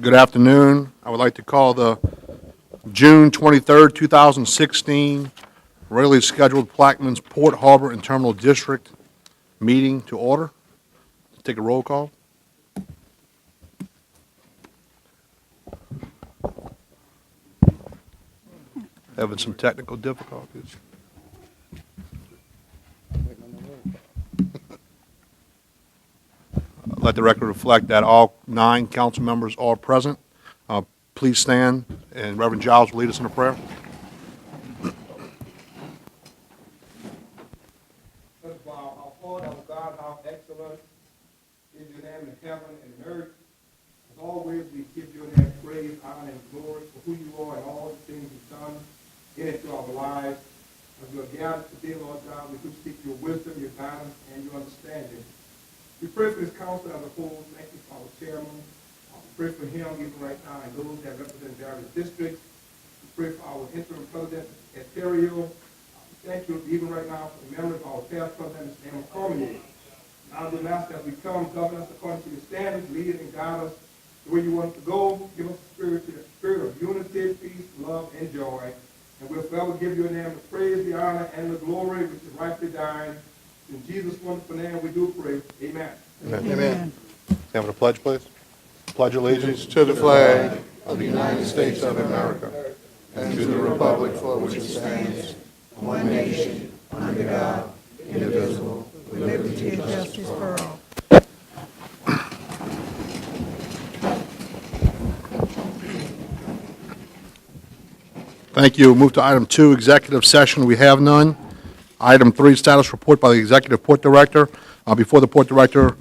Good afternoon. I would like to call the June 23rd, 2016 regularly scheduled Plaquemines Port Harbor and Terminal District meeting to order. Take a roll call. Having some technical difficulties. Let the record reflect that all 9 council members are present. Please stand, and Reverend Giles will lead us in a prayer. First of all, our Lord, our God, how excellent is your name in heaven and in earth. As always, we give your name praise, honor, and glory for who you are and all the things you've done in and through our lives. As we are gathered today, Lord God, we do seek your wisdom, your guidance, and your understanding. We pray for this council as a whole. Thank you for our chairman. We pray for him even right now and those that represent various districts. We pray for our interim president, Ontario. Thank you even right now for the memory of our past president, Mr. Emma Cormier. Now, dear Master, as we come, govern us according to your standards, lead and guide us the way you want us to go. Give us the spirit of unity, peace, love, and joy. And we'll forever give your name the praise, the honor, and the glory, which is rightfully thine. In Jesus' wonderful name we do pray. Amen. Amen. Amen. Stand for the pledge, please. Pledge allegiance to the flag of the United States of America and to the republic for which it stands, one nation, under God, indivisible, with liberty and justice for all. Thank you. Move to item 2, executive session. We have none. Item 3, status report by the executive port director. Before the port director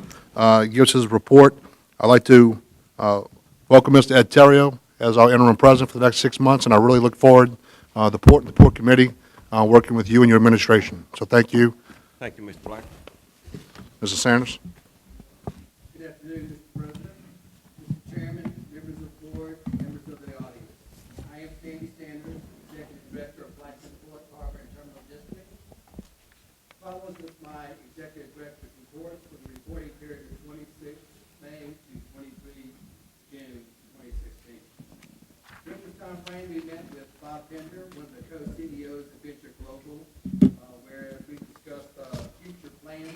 gives his report, I'd like to welcome Mr. Ed Terrio as our interim president for the next 6 months, and I really look forward the port committee working with you and your administration. So thank you. Thank you, Mr. Black. Mr. Sanders. Good afternoon, Mr. President, Mr. Chairman, members of the board, members of the audience. I am Sandy Sanders, Executive Director of Plaquemines Port Harbor and Terminal District. Follows with my Executive Director's report for the reporting period of 26 May to 23 June 2016. During this time frame, we met with Bob Pender, one of the co-CEOs of Venture Global, where we discussed future plans,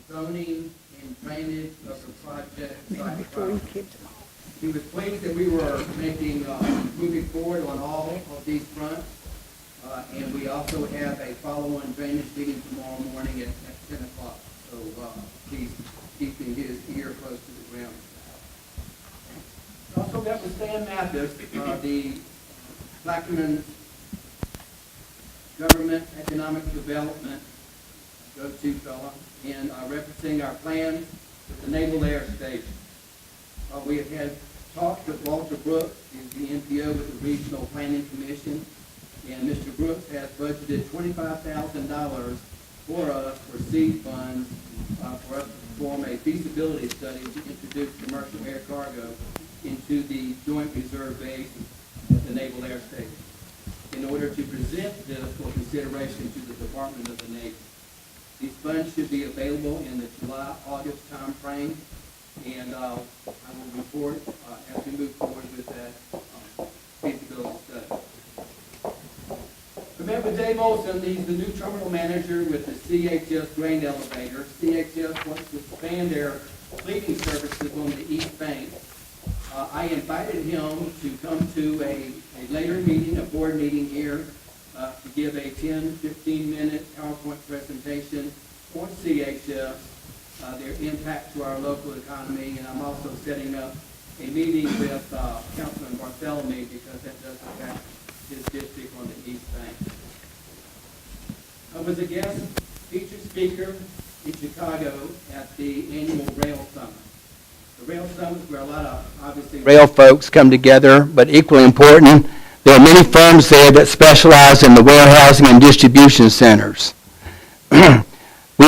zoning and drainage of the project site. He was pleased that we were making, moving forward on all of these fronts. And we also have a follow-on drainage meeting tomorrow morning at 10 o'clock. So he's keeping his ear close to the ground. Also met with Stan Mathis, the Plaquemines Government Economic Development go-to fella, and referencing our plans with the Naval Air Station. We have had talks with Walter Brooks, who's the NPO with the Regional Planning Commission, and Mr. Brooks has budgeted $25,000 for us for seed funds for us to perform a feasibility study to introduce commercial air cargo into the Joint Reserve Base at the Naval Air Station in order to present this for consideration to the Department of the Navy. These funds should be available in the July-August time frame, and I will report as we move forward with that feasibility study. We met with Dave Olson. He's the new terminal manager with the CHS grain elevator. CHS wants to expand their cleaning services on the East Bank. I invited him to come to a later meeting, a board meeting here, to give a 10, 15-minute PowerPoint presentation on CHS, their impact to our local economy, and I'm also setting up a meeting with Councilman Barthélemy because that does affect his district on the East Bank. I was a guest featured speaker in Chicago at the annual Rail Summit. The Rail Summit is where a lot of, obviously, rail folks come together, but equally important, there are many firms there that specialize in the warehousing and distribution centers. We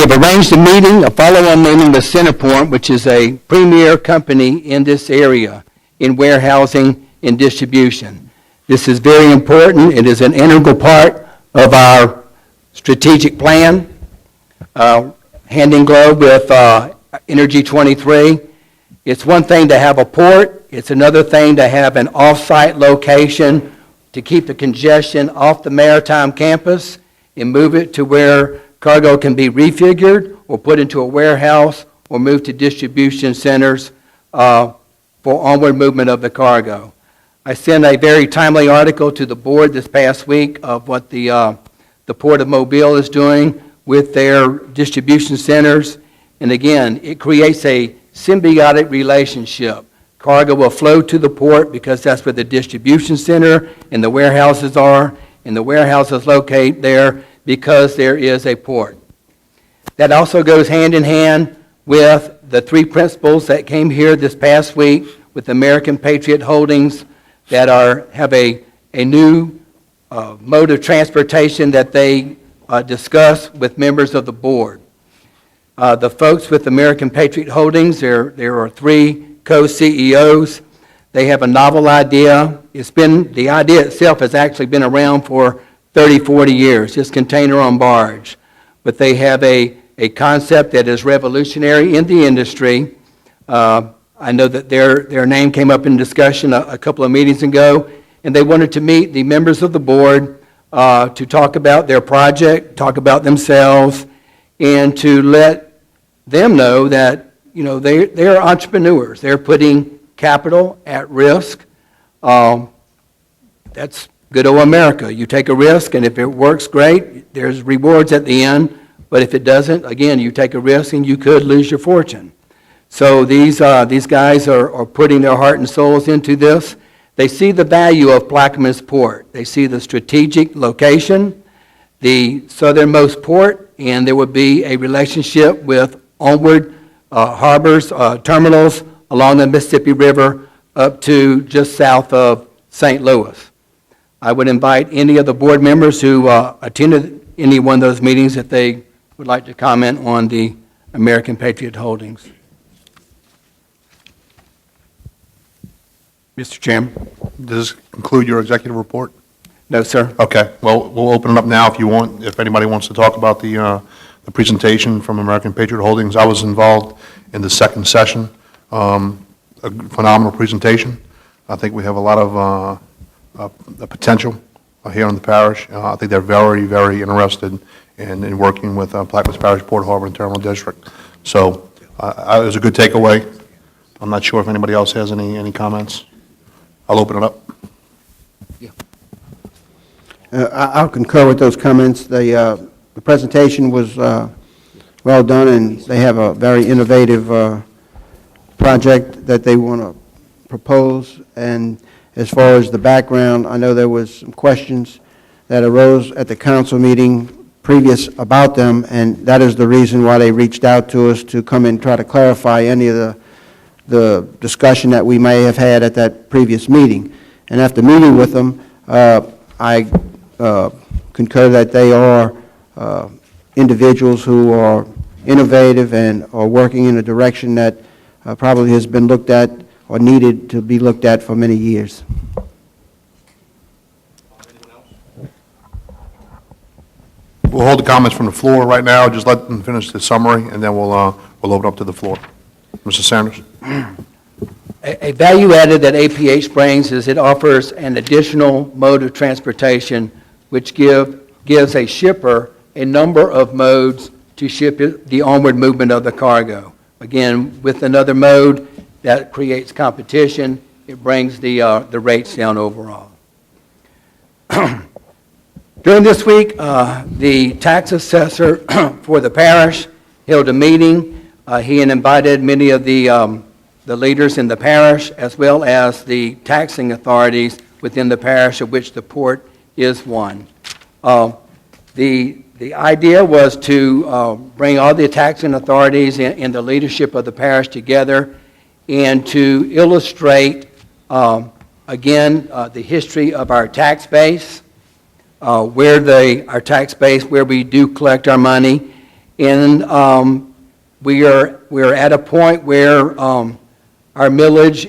have arranged a meeting, a follow-on meeting with Centerpoint, which is a premier company in this area in warehousing and distribution. This is very important. It is an integral part of our strategic plan, hand in glove with Energy 23. It's one thing to have a port, it's another thing to have an off-site location to keep the congestion off the maritime campus and move it to where cargo can be refigured or put into a warehouse or moved to distribution centers for onward movement of the cargo. I sent a very timely article to the board this past week of what the Port of Mobile is doing with their distribution centers. And again, it creates a symbiotic relationship. Cargo will flow to the port because that's where the distribution center and the warehouses are, and the warehouses locate there because there is a port. That also goes hand in hand with the three principals that came here this past week with American Patriot Holdings that have a new mode of transportation that they discuss with members of the board. The folks with American Patriot Holdings, there are three co-CEOs. They have a novel idea. The idea itself has actually been around for 30, 40 years, just container on barge. But they have a concept that is revolutionary in the industry. I know that their name came up in discussion a couple of meetings ago, and they wanted to meet the members of the board to talk about their project, talk about themselves, and to let them know that they are entrepreneurs. They're putting capital at risk. That's good old America. You take a risk, and if it works, great. There's rewards at the end. But if it doesn't, again, you take a risk, and you could lose your fortune. So these guys are putting their heart and souls into this. They see the value of Plaquemines Port. They see the strategic location, the southernmost port, and there would be a relationship with onward harbors, terminals along the Mississippi River up to just south of St. Louis. I would invite any of the board members who attended any one of those meetings if they would like to comment on the American Patriot Holdings. Mr. Chairman. Does this conclude your executive report? No, sir. Okay, well, we'll open it up now if you want, if anybody wants to talk about the presentation from American Patriot Holdings. I was involved in the second session, a phenomenal presentation. I think we have a lot of potential here in the parish. I think they're very, very interested in working with Plaquemines Parish, Port Harbor, and Terminal District. So it was a good takeaway. I'm not sure if anybody else has any comments. I'll open it up. I'll concur with those comments. The presentation was well done, and they have a very innovative project that they want to propose. And as far as the background, I know there was some questions that arose at the council meeting previous about them, and that is the reason why they reached out to us to come and try to clarify any of the discussion that we may have had at that previous meeting. And after meeting with them, I concur that they are individuals who are innovative and are working in a direction that probably has been looked at or needed to be looked at for many years. We'll hold the comments from the floor right now. Just let them finish the summary, and then we'll open up to the floor. Mr. Sanders. A value added that APH brings is it offers an additional mode of transportation which gives a shipper a number of modes to ship the onward movement of the cargo. Again, with another mode, that creates competition. It brings the rates down overall. During this week, the tax assessor for the parish held a meeting. He invited many of the leaders in the parish as well as the taxing authorities within the parish, of which the port is one. The idea was to bring all the taxing authorities and the leadership of the parish together and to illustrate, again, the history of our tax base, our tax base, where we do collect our money. And we are at a point where our millage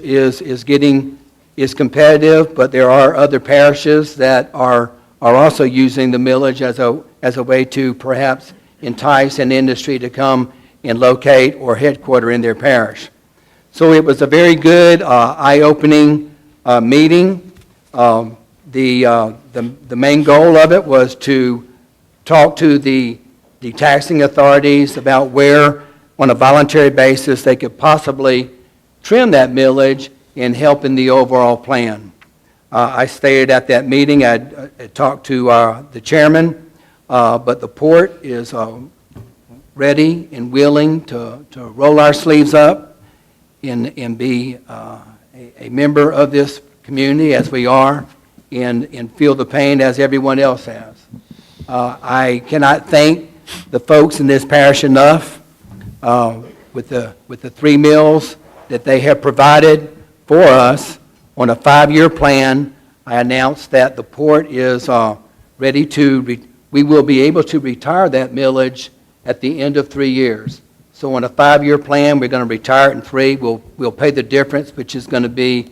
is competitive, but there are other parishes that are also using the millage as a way to perhaps entice an industry to come and locate or headquarter in their parish. So it was a very good, eye-opening meeting. The main goal of it was to talk to the taxing authorities about where, on a voluntary basis, they could possibly trim that millage and help in the overall plan. I stated at that meeting, I talked to the chairman, but the port is ready and willing to roll our sleeves up and be a member of this community as we are and feel the pain as everyone else has. I cannot thank the folks in this parish enough with the 3 mills that they have provided for us on a 5-year plan. I announced that the port is ready to, we will be able to retire that millage at the end of 3 years. So on a 5-year plan, we're going to retire it in 3. We'll pay the difference, which is going to be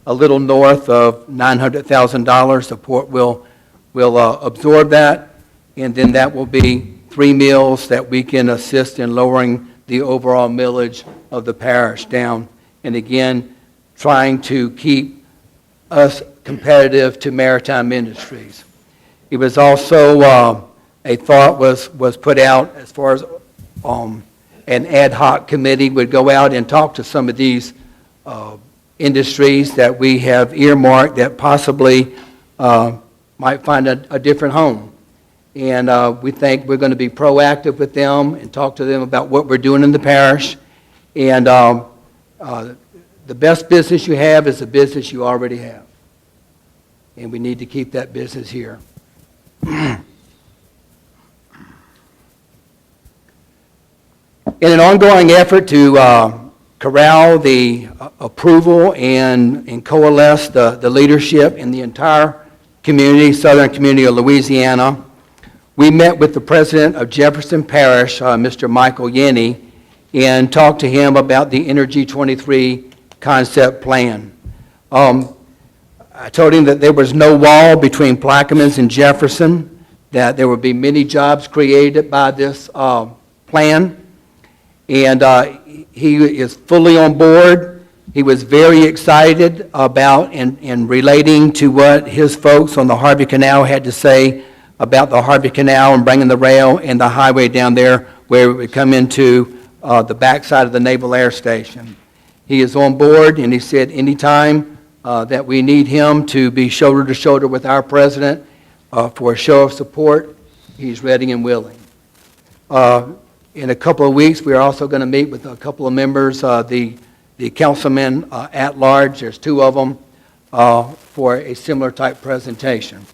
a little north of $900,000. The port will absorb that, and then that will be 3 mills that we can assist in lowering the overall millage of the parish down. And again, trying to keep us competitive to maritime industries. It was also, a thought was put out as far as an ad hoc committee would go out and talk to some of these industries that we have earmarked that possibly might find a different home. And we think we're going to be proactive with them and talk to them about what we're doing in the parish. And the best business you have is the business you already have. And we need to keep that business here. In an ongoing effort to corral the approval and coalesce the leadership in the entire community, southern community of Louisiana, we met with the president of Jefferson Parish, Mr. Michael Yenny, and talked to him about the Energy 23 concept plan. I told him that there was no wall between Plaquemines and Jefferson, that there would be many jobs created by this plan, and he is fully on board. He was very excited about and relating to what his folks on the Harvey Canal had to say about the Harvey Canal and bringing the rail and the highway down there where it would come into the backside of the Naval Air Station. He is on board, and he said anytime that we need him to be shoulder to shoulder with our president for a show of support, he's ready and willing. In a couple of weeks, we are also going to meet with a couple of members, the councilmen at large, there's 2 of them, for a similar type presentation.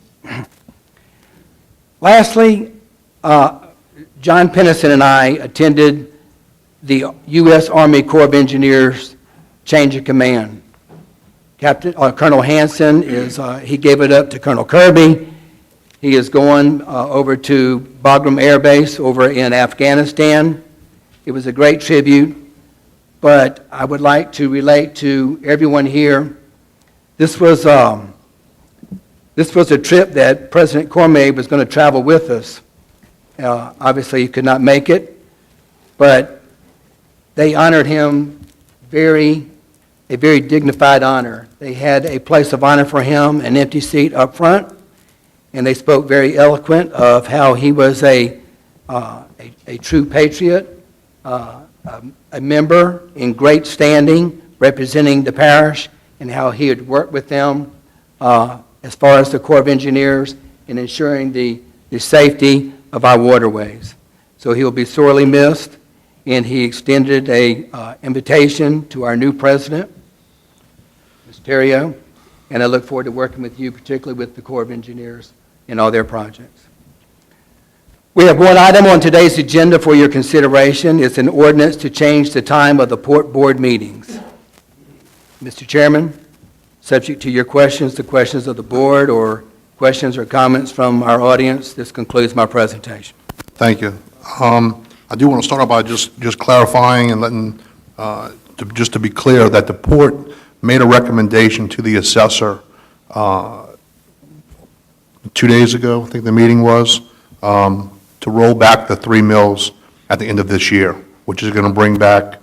Lastly, John Pennison and I attended the U.S. Army Corps of Engineers change of command. Colonel Hanson he gave it up to Colonel Kirby. He is going over to Bagram Air Base over in Afghanistan. It was a great tribute, but I would like to relate to everyone here. This was a trip that President Cormier was going to travel with us. Obviously, he could not make it, but they honored him a very dignified honor. They had a place of honor for him, an empty seat up front, and they spoke very eloquent of how he was a true patriot, a member in great standing representing the parish, and how he had worked with them as far as the Corps of Engineers in ensuring the safety of our waterways. So he will be sorely missed, and he extended an invitation to our new president, Ms. Theriault, and I look forward to working with you, particularly with the Corps of Engineers in all their projects. We have one item on today's agenda for your consideration. It's an ordinance to change the time of the Port Board meetings. Mr. Chairman, subject to your questions, the questions of the board, or questions or comments from our audience, this concludes my presentation. Thank you. I do want to start off by just clarifying and letting, just to be clear, that the port made a recommendation to the assessor 2 days ago, I think the meeting was, to roll back the 3 mills at the end of this year, which is going to bring back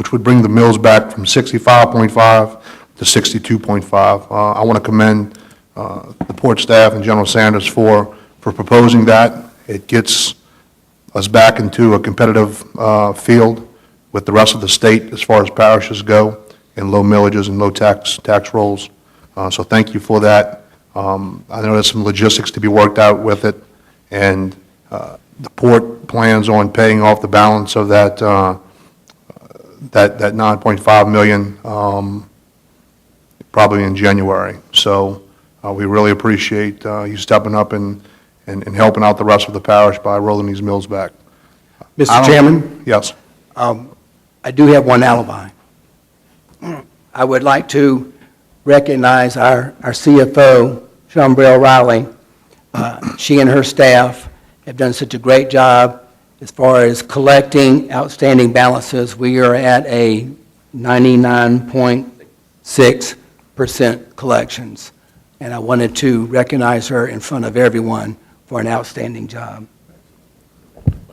which would bring the mills back from 65.5 to 62.5. I want to commend the port staff and General Sanders for proposing that. It gets us back into a competitive field with the rest of the state as far as parishes go, and low millages and low tax rolls. So thank you for that. I know there's some logistics to be worked out with it, and the port plans on paying off the balance of that that 9.5 million probably in January. So we really appreciate you stepping up and helping out the rest of the parish by rolling these mills back. Mr. Chairman, Yes. I do have one alibi. I would like to recognize our CFO, Shambrell Riley. She and her staff have done such a great job as far as collecting outstanding balances. We are at a 99.6% collections, and I wanted to recognize her in front of everyone for an outstanding job.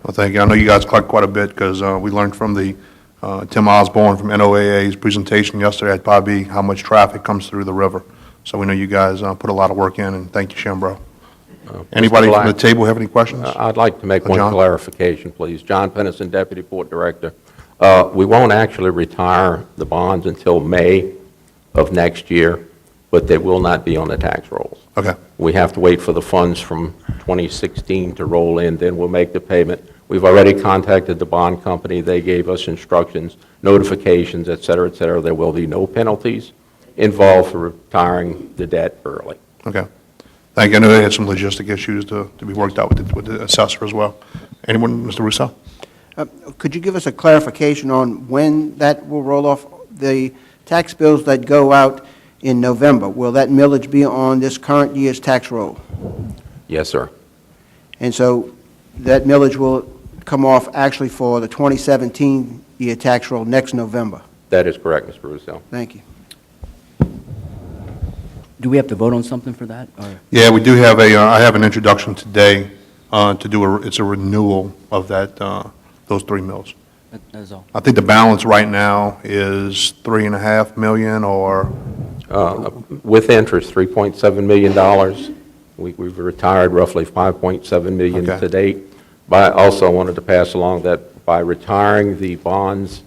Well, thank you. I know you guys collect quite a bit because we learned from the Tim Osborne from NOAA's presentation yesterday at PAB how much traffic comes through the river. So we know you guys put a lot of work in, and thank you, Shambro. Anybody from the table have any questions? I'd like to make one John? clarification, please. John Pennison, Deputy Port Director. We won't actually retire the bonds until May of next year, but they will not be on the tax rolls. Okay. We have to wait for the funds from 2016 to roll in, then we'll make the payment. We've already contacted the bond company. They gave us instructions, notifications, et cetera, et cetera. There will be no penalties involved for retiring the debt early. Okay. Thank you. I know they had some logistic issues to be worked out with the assessor as well. Anyone, Mr. Russo? Could you give us a clarification on when that will roll off? The tax bills that go out in November, will that millage be on this current year's tax roll? Yes, sir. And so that millage will come off actually for the 2017 year tax roll next November? That is correct, Mr. Russo. Thank you. Do we have to vote on something for that? Or? Yeah, we do have I have an introduction today to do it's a renewal of that, those 3 mills. That is all. I think the balance right now is $3.5 million or, With interest, $3.7 million. We've retired roughly $5.7 million Okay. to date. But I also wanted to pass along that by retiring the bonds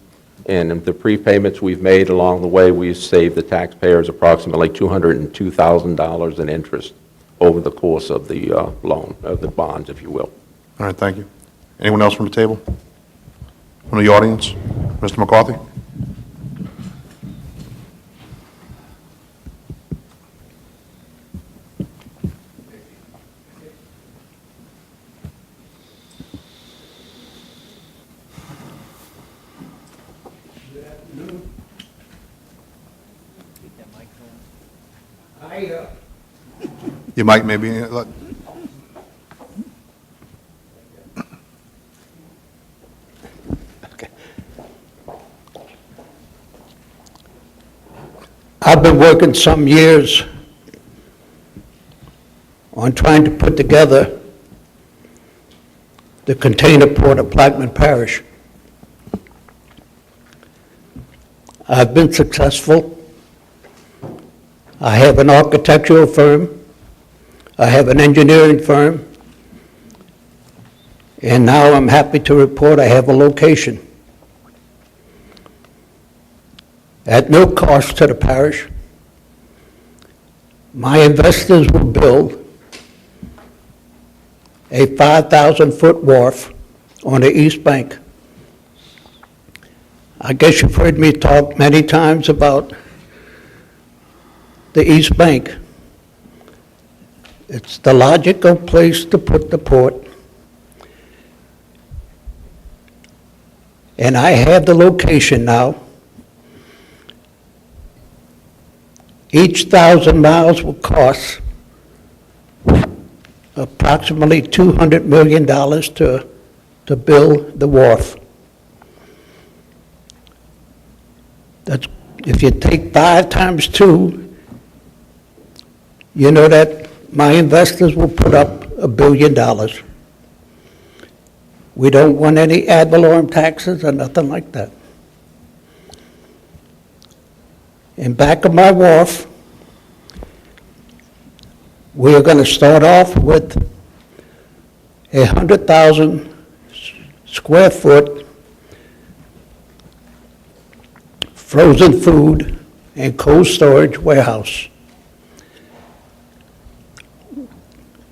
and the prepayments we've made along the way, we've saved the taxpayers approximately $202,000 in interest over the course of the loan, of the bonds, if you will. all right, thank you. Anyone else from the table? From the audience? Mr. McCarthy? You might maybe, I've been working some years on trying to put together the container port of Blackman Parish. I've been successful. I have an architectural firm. I have an engineering firm. And now I'm happy to report I have a location. At no cost to the parish, my investors will build a 5,000-foot wharf on the east bank. I guess you've heard me talk many times about the east bank. It's the logical place to put the port. And I have the location now. Each 1,000 miles will cost approximately $200 million to build the wharf. That's, if you take 5 times 2, you know that my investors will put up $1 billion. We don't want any ad valorem taxes or nothing like that. in back of my wharf, we are going to start off with 100,000 square foot frozen food and cold storage warehouse.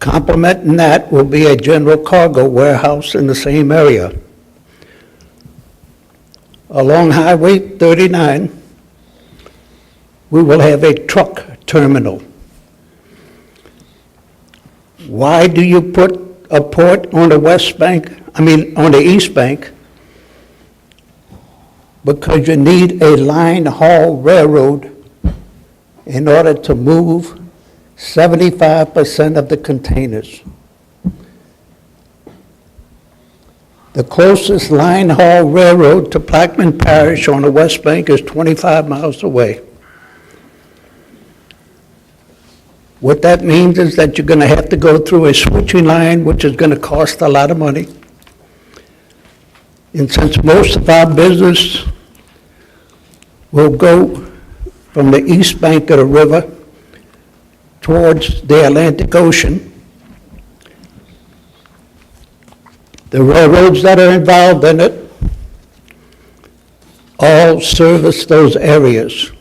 Complementing that will be a general cargo warehouse in the same area. Along Highway 39, we will have a truck terminal. Why do you put a port on the on the East Bank? Because you need a line haul railroad in order to move 75% of the containers. The closest line haul railroad to Plaquemine Parish on the West Bank is 25 miles away. What that means is that you're going to have to go through a switching line, which is going to cost a lot of money. And since most of our business will go from the east bank of the river towards the Atlantic Ocean, the railroads that are involved in it all service those areas.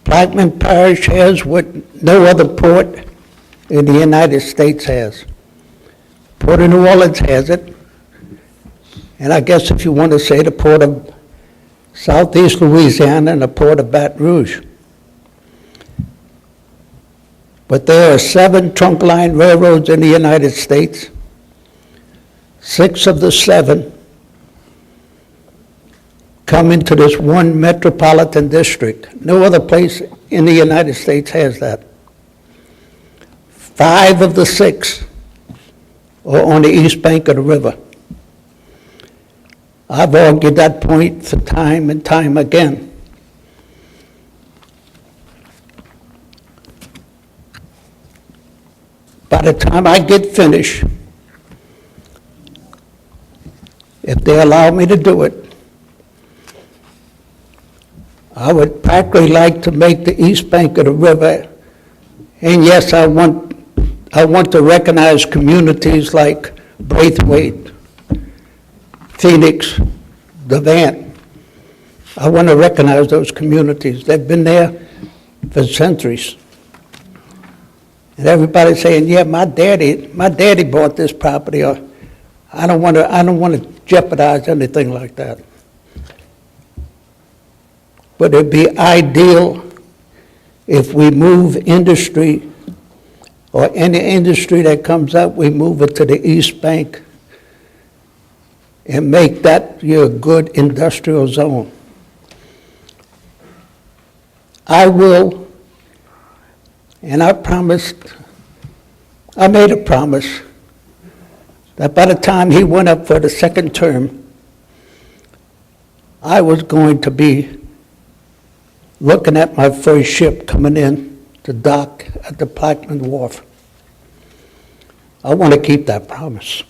Plaquemine Parish has what no other port in the United States has. Port of New Orleans has it, and I guess if you want to say the Port of Southeast Louisiana and the Port of Baton Rouge. But there are 7 trunk line railroads in the United States. 6 of the 7 come into this one metropolitan district. No other place in the United States has that. 5 of the 6 are on the east bank of the river. I've argued that point for time and time again. By the time I get finished, if they allow me to do it, I would practically like to make the east bank of the river, and yes, I want to recognize communities like Braithwaite, Phoenix, Devant. I want to recognize those communities. They've been there for centuries. And everybody's saying, yeah, my daddy bought this property, or I don't want to jeopardize anything like that. But it'd be ideal if we move industry, or any industry that comes up, we move it to the east bank and make that your good industrial zone. I will, and I made a promise that by the time he went up for the second term, I was going to be looking at my first ship coming in to dock at the Plaquemine Wharf. I want to keep that promise.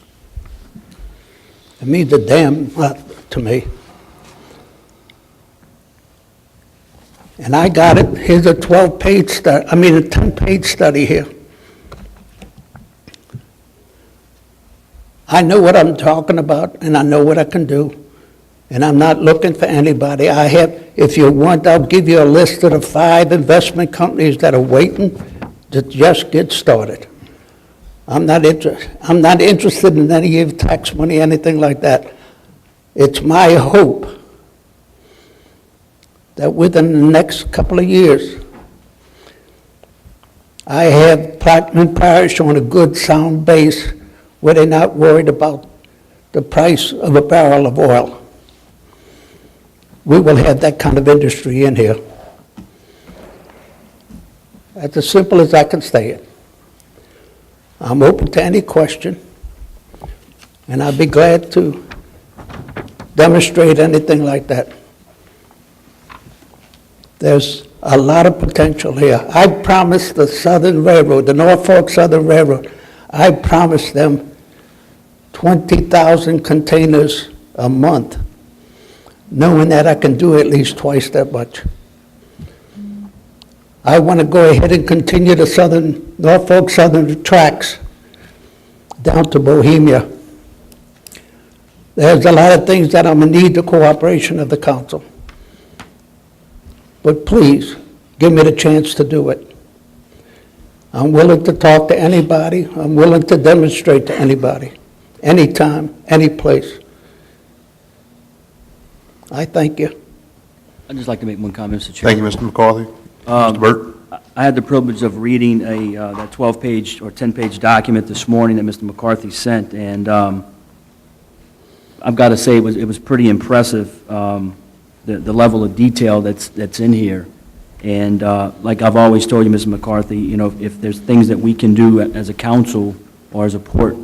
It means a damn lot to me. And I got it. Here's a 10-page study here. I know what I'm talking about, and I know what I can do. And I'm not looking for anybody. If you want, I'll give you a list of the 5 investment companies that are waiting to just get started. I'm not interested in any of tax money, anything like that. It's my hope that within the next couple of years, I have Plaquemine Parish on a good, sound base where they're not worried about the price of a barrel of oil. We will have that kind of industry in here. That's as simple as I can say it. I'm open to any question, and I'd be glad to demonstrate anything like that. There's a lot of potential here. I promised the Southern Railroad, the Norfolk Southern Railroad, I promised them 20,000 containers a month. knowing that I can do at least twice that much. I want to go ahead and continue the Norfolk Southern tracks down to Bohemia. There's a lot of things that I'm going to need the cooperation of the council. But please, give me the chance to do it. I'm willing to talk to anybody. I'm willing to demonstrate to anybody, anytime, any place. I thank you. I'd just like to make one comment, Mr. Chair. Thank you, Mr. McCarthy. Mr. Burt? I had the privilege of reading that 12-page or 10-page document this morning that Mr. McCarthy sent, and I've got to say it was pretty impressive, the level of detail that's in here. And like I've always told you, Mr. McCarthy, you know, if there's things that we can do as a council or as a port,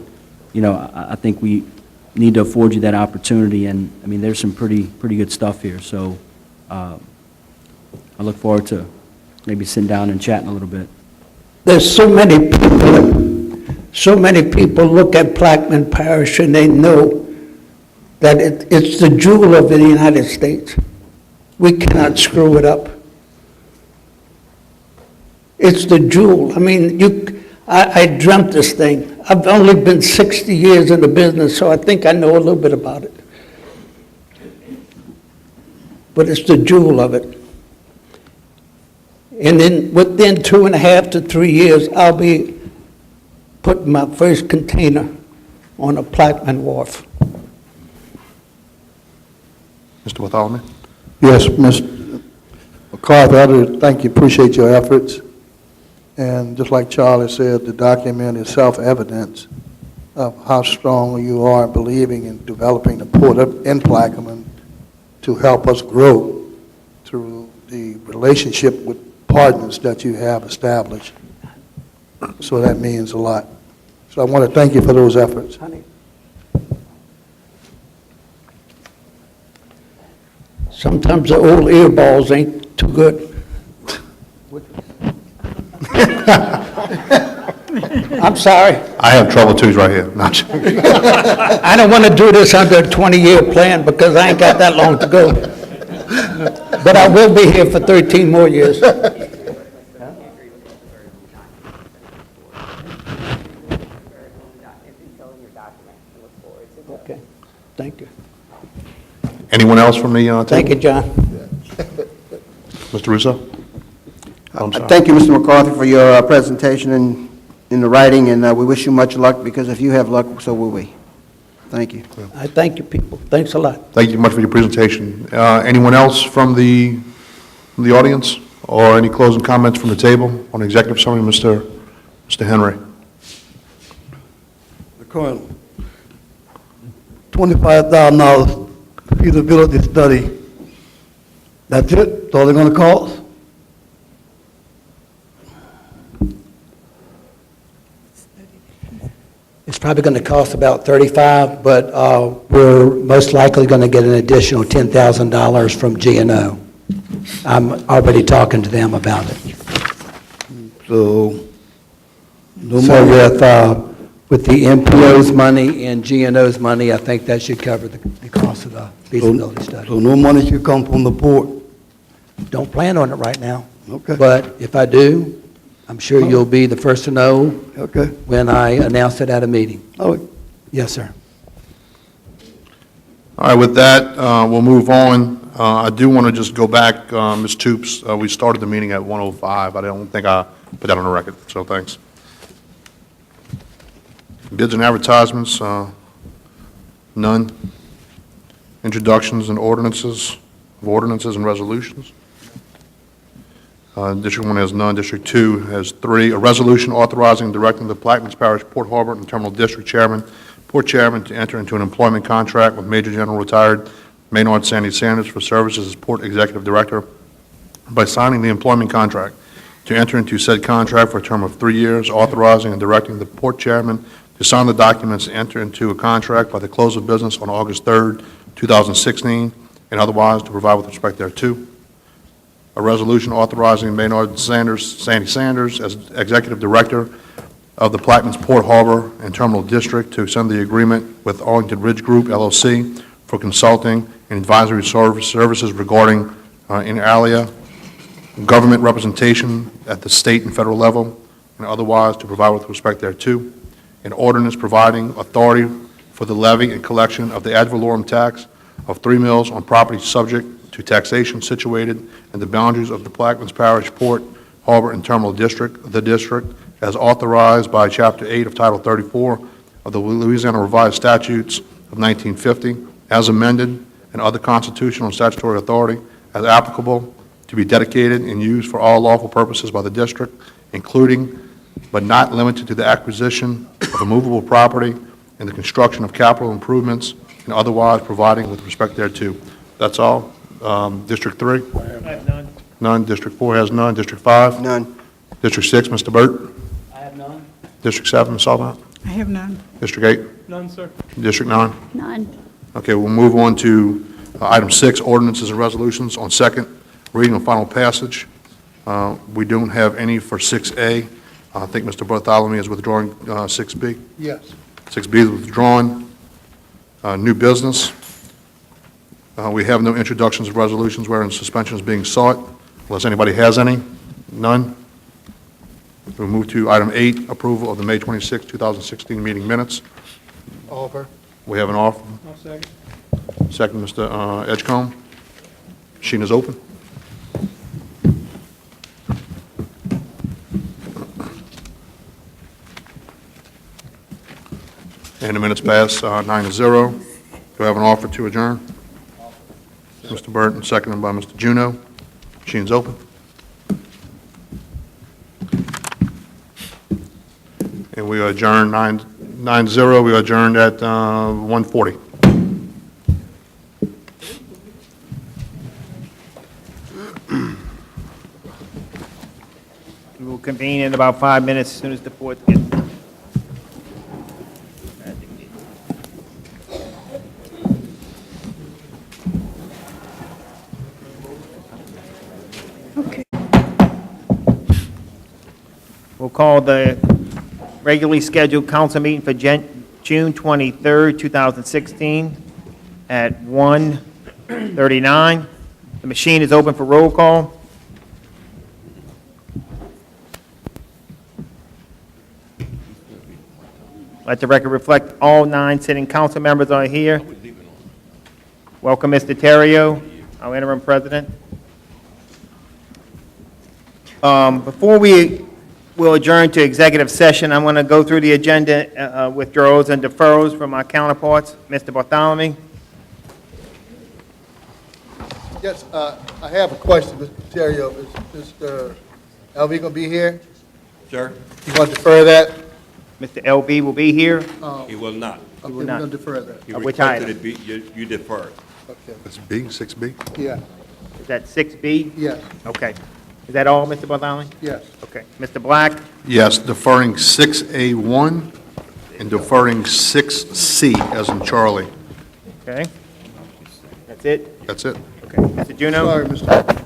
you know, I think we need to afford you that opportunity. And I mean, there's some pretty good stuff here. So I look forward to maybe sitting down and chatting a little bit. There's so many people look at Plaquemine Parish and they know that it's the jewel of the United States. We cannot screw it up. It's the jewel. I mean, I dreamt this thing. I've only been 60 years in the business, so I think I know a little bit about it. But it's the jewel of it. And then within 2.5 to 3 years, I'll be putting my first container on a Plaquemine wharf. Mr. Bartholomew? Yes, Mr. McCarthy, I thank you, appreciate your efforts. And just like Charlie said, the document is self-evidence of how strong you are believing in developing the port in Plaquemine to help us grow through the relationship with partners that you have established. So that means a lot. So I want to thank you for those efforts. Honey. Sometimes the old earballs ain't too good. I'm sorry. I have trouble too, he's right here. Not sure. I don't want to do this under a 20-year plan because I ain't got that long to go. But I will be here for 13 more years. Okay, thank you. Anyone else from the table? Thank you, John. Mr. Russo? I'm sorry. Thank you, Mr. McCarthy, for your presentation and in the writing, and we wish you much luck, because if you have luck, so will we. Thank you. I thank you, people. Thanks a lot. Thank you much for your presentation. Anyone else from the audience, or any closing comments from the table on the executive summary? Mr. Henry? The Colonel, $25,000 feasibility study. That's it? That's all they're going to cost? It's probably going to cost about $35,000, but we're most likely going to get an additional $10,000 from G&O. I'm already talking to them about it. So, no So more. with the MPO's money and G&O's money, I think that should cover the cost of the feasibility study. So no money should come from the port? Don't plan on it right now. Okay. But if I do, I'm sure you'll be the first to know Okay. when I announce it at a meeting. Oh, Yes, sir. All right, with that, we'll move on. I do want to just go back, Ms. Toops, we started the meeting at 1:05. I don't think I put that on the record, so thanks. Bids and advertisements, none. Introductions and ordinances and resolutions. District 1 has none. District 2 has 3. A resolution authorizing and directing the Plaquemines Parish Port Harbor and Terminal District Chairman, Port Chairman to enter into an employment contract with Major General Retired Maynard Sandy Sanders for services as Port Executive Director by signing the employment contract to enter into said contract for a term of 3 years, authorizing and directing the Port Chairman to sign the documents and enter into a contract by the close of business on August 3rd, 2016, and otherwise to provide with respect thereto. A resolution authorizing Maynard Sandy Sanders as Executive Director of the Plaquemines Port Harbor and Terminal District to extend the agreement with Arlington Ridge Group, LLC, for consulting and advisory services regarding, inter alia, government representation at the state and federal level, and otherwise to provide with respect thereto. An ordinance providing authority for the levy and collection of the ad valorem tax of 3 mills on property subject to taxation situated in the boundaries of the Plaquemines Parish Port, Harbor, and Terminal District, the district, as authorized by Chapter 8 of Title 34 of the Louisiana Revised Statutes of 1950, as amended, and other constitutional and statutory authority as applicable, to be dedicated and used for all lawful purposes by the district, including but not limited to the acquisition of immovable property and the construction of capital improvements and otherwise providing with respect thereto. That's all. District 3? I have none. None. District 4 has none. District 5? None. District 6, Mr. Burt? I have none. District 7, Ms. Sullivan? I have none. District 8? None, sir. District 9? None. Okay, we'll move on to item 6, ordinances and resolutions on second reading and final passage. We don't have any for 6A. I think Mr. Bartholomew is withdrawing 6B. Yes. 6B is withdrawn. New business. We have no introductions of resolutions wherein suspension is being sought, unless anybody has any. None. We'll move to item 8, approval of the May 26, 2016 meeting minutes. Offer. We have an offer. I'll second. Second, Mr. Edgecombe. Machine is open. And the minutes pass 9-0. Do I have an offer to adjourn? Mr. Burton, seconded by Mr. Juneau. Machine's open. And we adjourn 9-0. We adjourned at 1:40. We will convene in about 5 minutes as soon as the fourth gets. We'll call the regularly scheduled council meeting for June 23rd, 2016 at 1:39. The machine is open for roll call. Let the record reflect all 9 sitting council members are here. Welcome, Mr. Terrio, our interim president. Before we will adjourn to executive session, I'm going to go through the agenda withdrawals and deferrals from our counterparts. Mr. Bartholomew? Yes, I have a question, Mr. Terrio. Is Mr. LV going to be here? Sir, You want to defer that? Mr. LB will be here. he will not. Okay, will we're not. going to defer that. He Which requested item? it be, you defer. Okay, That's B, 6B. yeah, Is that 6B? yes, Okay. Is that all, Mr. Bartholomew? yes. Okay. Mr. Black? Yes, deferring 6A1 and deferring 6C, as in Charlie. Okay. That's it? That's it. Okay. Mr. Juneau? Sorry, Mr.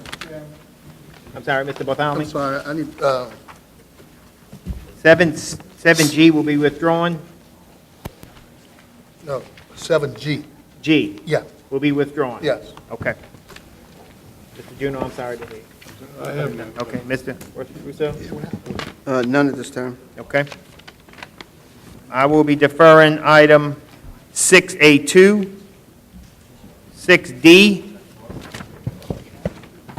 I'm sorry, Mr. Bartholomew? I'm sorry, I need, 7G will be withdrawn. no, 7G, G yeah, will be withdrawn. yes. Okay. Mr. Juneau, I'm sorry to hear. I have none. Okay, Mr. Russo? None at this time. Okay. I will be deferring item 6A2, 6D,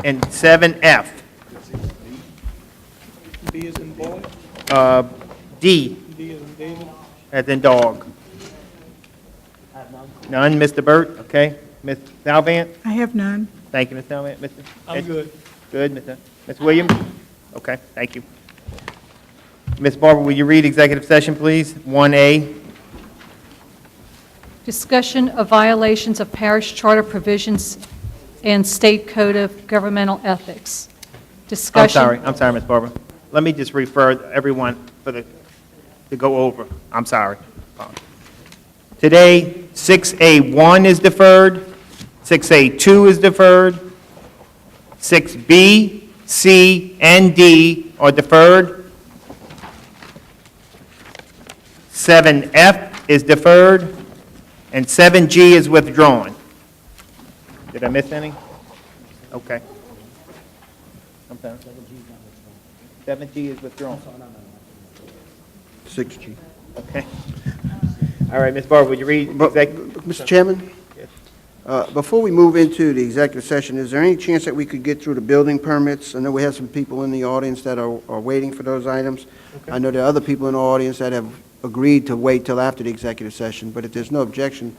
and 7F. B is in boy, D, D is in David. as in dog. None, Mr. Burt, okay. Ms. Salvant? I have none. Thank you, Ms. Salvant. Mr. I'm good. Good, Ms. Williams? Okay, thank you. Ms. Barber, will you read executive session, please? 1A. Discussion of violations of parish charter provisions and state code of governmental ethics. Discussion. I'm sorry, Ms. Barber. Let me just refer everyone to go over. I'm sorry. Today, 6A1 is deferred, 6A2 is deferred, 6B, C, and D are deferred, 7F is deferred, and 7G is withdrawn. Did I miss any? Okay. I'm sorry. 7G is withdrawn. 6G. Okay. All right, Ms. Barber, would you read? Mr. Chairman? Before we move into the executive session, is there any chance that we could get through the building permits? I know we have some people in the audience that are waiting for those items. I know there are other people in the audience that have agreed to wait till after the executive session, but if there's no objection,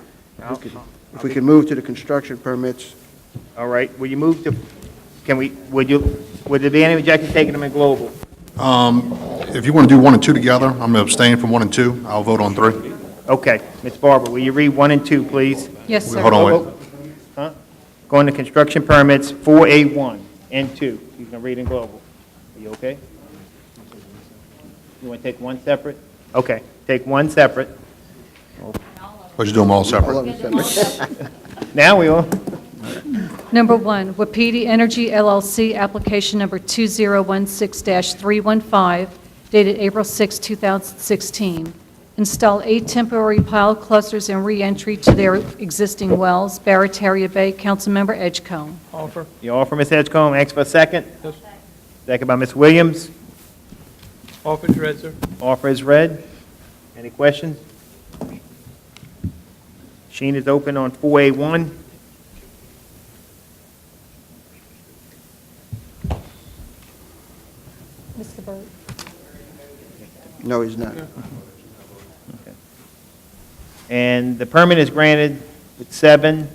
if we could move to the construction permits. All right, will you move to, would there be any objection taking them in global? If you want to do 1 and 2 together, I'm going to abstain from 1 and 2. I'll vote on 3. Okay, Ms. Barber, will you read 1 and 2, please? Yes, sir. Hold on, wait. Huh? Going to construction permits 4A1 and 2. You can read in global. Are you okay? You want to take one separate? Okay, take one separate. Let's do them all separate. Now we all, Number 1, Wapiti Energy LLC, application number 2016-315, dated April 6, 2016. Install 8 temporary pile clusters and re-entry to their existing wells, Barataria Bay. Councilmember Edgecombe. Offer. you offer, Ms. Edgecombe, ask for a second. Yes. Second by Ms. Williams. Offer is read, sir. Offer is read. Any questions? Machine is open on 4A1. Mr. Burt. No, he's not. And the permit is granted with 7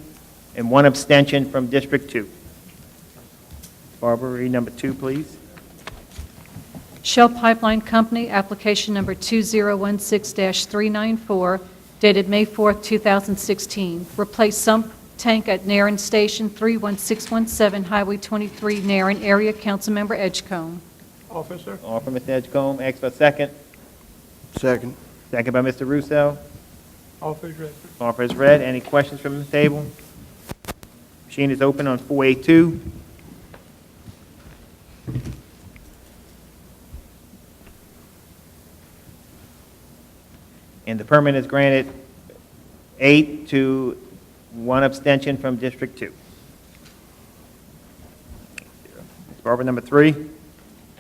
and 1 abstention from District 2. Barbara, read number 2, please. Shell Pipeline Company, application number 2016-394, dated May 4, 2016. Replace sump tank at Narren Station, 31617 Highway 23, Narren area. Councilmember Edgecombe. Offer, sir. Offer, Mr. Edgecombe, ask for a second. Second. Second by Mr. Russo. Offer is read, sir. Offer is read. Any questions from the table? Machine is open on 4A2. And the permit is granted 8 to 1 abstention from District 2. Ms. Barber, number 3.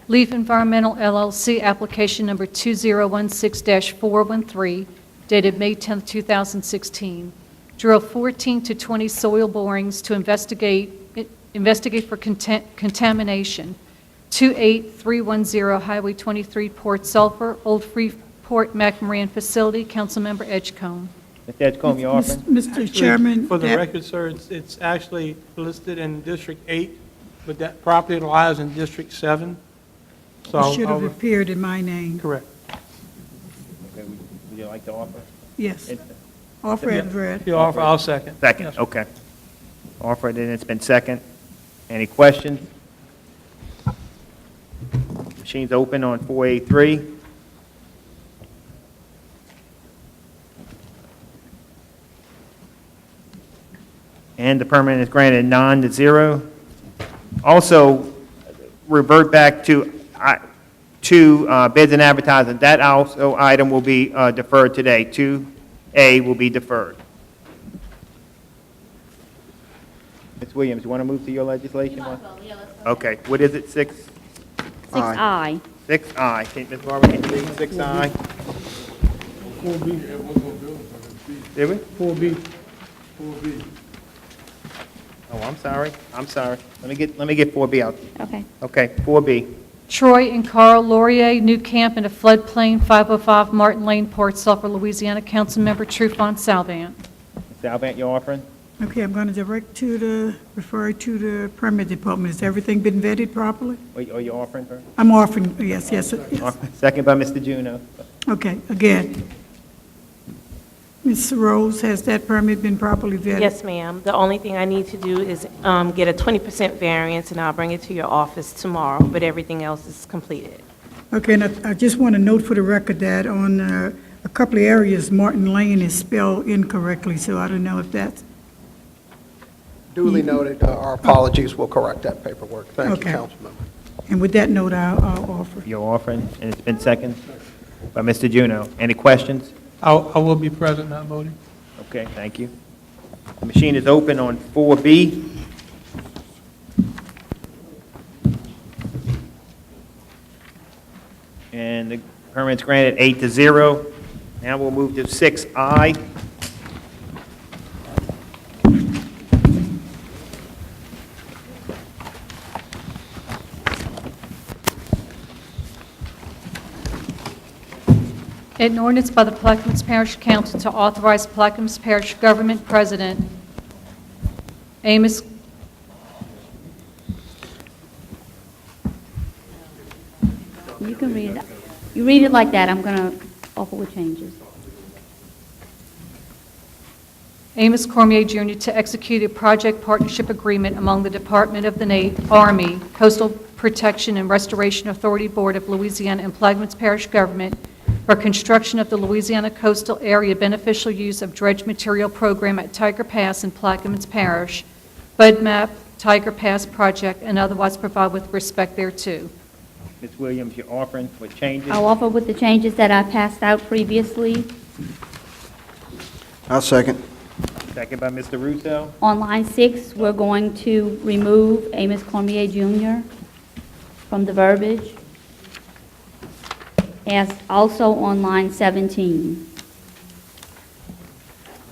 Leaf Environmental LLC, application number 2016-413, dated May 10, 2016. Drill 14 to 20 soil borings to investigate for contamination. 28310 Highway 23, Port Sulphur, Old Freeport McMoran Facility. Councilmember Edgecombe. Mr. Edgecombe, you offering? Mr. Chairman, For the that- record, sir, it's actually listed in District 8, but that property lies in District 7. So, it should have appeared in my name. correct. Okay, would you like to offer? Yes. Offer as read. You offer, I'll second. Second, Yes. okay. Offered and it's been second. Any questions? Machine's open on 4A3. And the permit is granted 9 to 0. Also, revert back to bids and advertising. That also item will be deferred today. 2A will be deferred. Ms. Williams, you want to move to your legislation one? Okay, what is it, 6? 6I. 6I. Ms. Barber, can you read 6I? 4B. Did we? 4B. 4B. Oh, I'm sorry. Let me get 4B out. Okay. Okay, 4B. Troy and Carl Laurier, new camp in a floodplain, 505 Martin Lane, Port Sulphur, Louisiana. Councilmember Trufant Salvant. Salvant, you offering? Okay, I'm going to refer to the permit department. Has everything been vetted properly? Are you offering her? I'm offering, yes. Second by Mr. Juno. Okay, again. Ms. Rose, has that permit been properly vetted? Yes, ma'am. The only thing I need to do is get a 20% variance, and I'll bring it to your office tomorrow, but everything else is completed. Okay, and I just want to note for the record that on a couple of areas, Martin Lane is spelled incorrectly, so I don't know if that's... Duly noted. Our apologies. We'll correct that paperwork. Thank you, Okay. Councilmember. And with that note, I'll offer. You're offering, and it's been second by Mr. Juno. Any questions? I will be present, not voting. Okay, thank you. The machine is open on 4B. And the permit's granted 8-0. Now we'll move to 6I. An ordinance by the Plaquemines Parish Council to authorize Plaquemines Parish Government President Amos You can read it. You read it like that. I'm going to offer with changes. Amos Cormier Jr. to execute a project partnership agreement among the Department of the Army, Coastal Protection and Restoration Authority Board of Louisiana and Plaquemines Parish Government for construction of the Louisiana Coastal Area Beneficial Use of Dredge Material Program at Tiger Pass in Plaquemines Parish, Bud Map Tiger Pass Project, and otherwise provide with respect thereto. Ms. Williams, you're offering with changes? I'll offer with the changes that I passed out previously. I'll second. Second by Mr. Russo. On line 6, we're going to remove Amos Cormier Jr. from the verbiage. As also on line 17.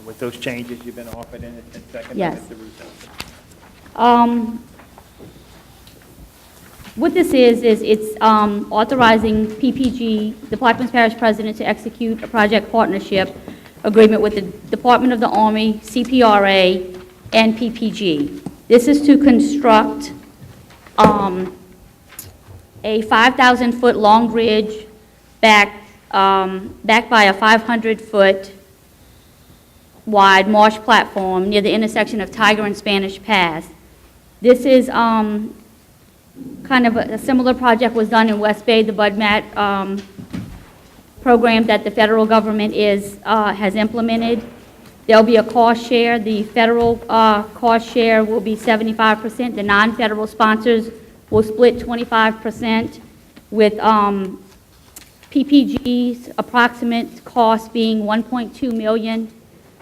With those changes you've been offered and second Yes. by Mr. Russo. What this is it's authorizing PPG, the Plaquemines Parish President, to execute a project partnership agreement with the Department of the Army, CPRA, and PPG. This is to construct a 5,000-foot long bridge backed by a 500-foot wide marsh platform near the intersection of Tiger and Spanish Pass. This is kind of a similar project was done in West Bay, the BudMat program that the federal government has implemented. There'll be a cost share. The federal cost share will be 75%. The non-federal sponsors will split 25%, with PPG's approximate cost being $1.2 million,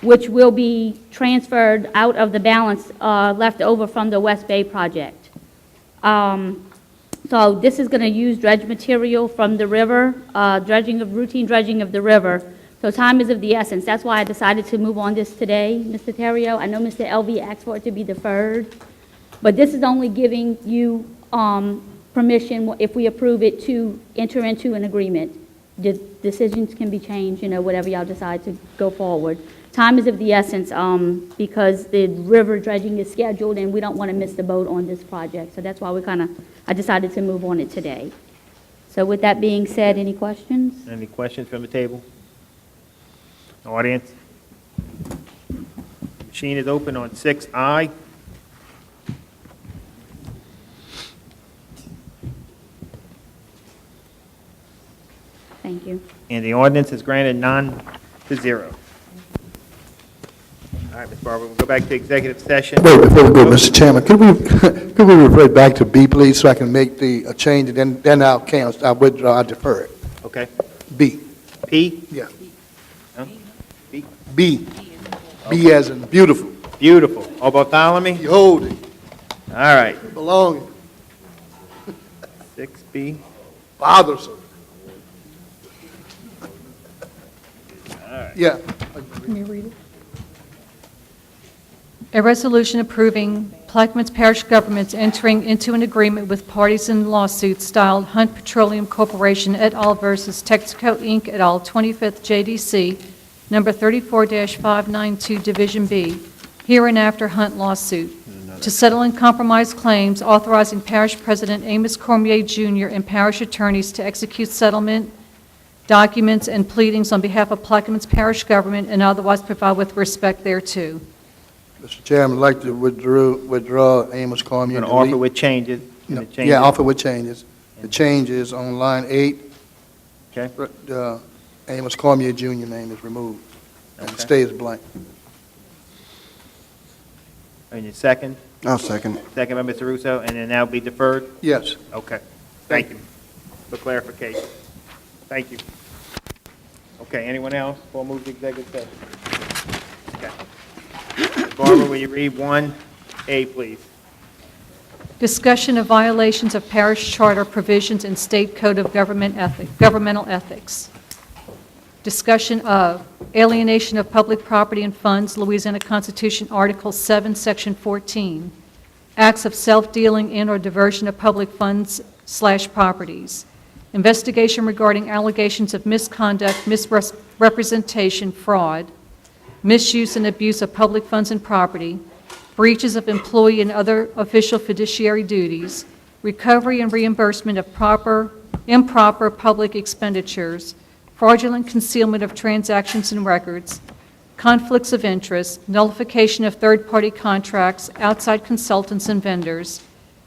which will be transferred out of the balance left over from the West Bay project. So this is going to use dredge material from the river, routine dredging of the river. So time is of the essence. That's why I decided to move on this today, Mr. Terrio. I know Mr. Elvey asked for it to be deferred, but this is only giving you permission, if we approve it, to enter into an agreement. The decisions can be changed, whatever y'all decide to go forward. Time is of the essence because the river dredging is scheduled and we don't want to miss the boat on this project. So that's why I decided to move on it today. So with that being said, any questions? Any questions from the table? Audience? Machine is open on 6I. Thank you. And the ordinance is granted 9-0. All right, Ms. Barber, we'll go back to executive session. Wait, before we go, Mr. Chairman, could we revert back to B, please, so I can make the change, and then I'll cancel, I'll withdraw, I'll defer it. Okay. B. P? Yeah. Huh? B? B. B as in beautiful. Beautiful. Bartholomew? You hold it. All right. Belonging. 6B. Bothersome. All right. Yeah. Let me read it. A resolution approving Plaquemines Parish Government's entering into an agreement with parties in lawsuit styled Hunt Petroleum Corporation et al. Versus Texaco Inc. et al. 25th JDC, number 34-592, Division B, hereinafter Hunt lawsuit, to settle and compromise claims, authorizing Parish President Amos Cormier Jr. and parish attorneys to execute settlement documents and pleadings on behalf of Plaquemines Parish Government and otherwise provide with respect thereto. Mr. Chairman, I'd like to withdraw Amos Cormier. I'm going to offer with changes. No, The changes. yeah, offer with changes. The changes on line 8, Okay. Amos Cormier Jr. name is removed and Okay. stays blank. And your second? I'll second. Second by Mr. Russo, and then that'll be deferred? Yes. Okay. Thank you for clarification. Thank you. Okay, anyone else? We'll move to executive session. Okay. Barbara, will you read 1A, please? Discussion of violations of parish charter provisions and state code of governmental ethics. Discussion of alienation of public property and funds, Louisiana Constitution, Article 7, Section 14. Acts of self-dealing and/or diversion of public funds/properties. Investigation regarding allegations of misconduct, misrepresentation, fraud, misuse and abuse of public funds and property, breaches of employee and other official fiduciary duties, recovery and reimbursement of improper public expenditures, fraudulent concealment of transactions and records, conflicts of interest, nullification of third-party contracts, outside consultants and vendors,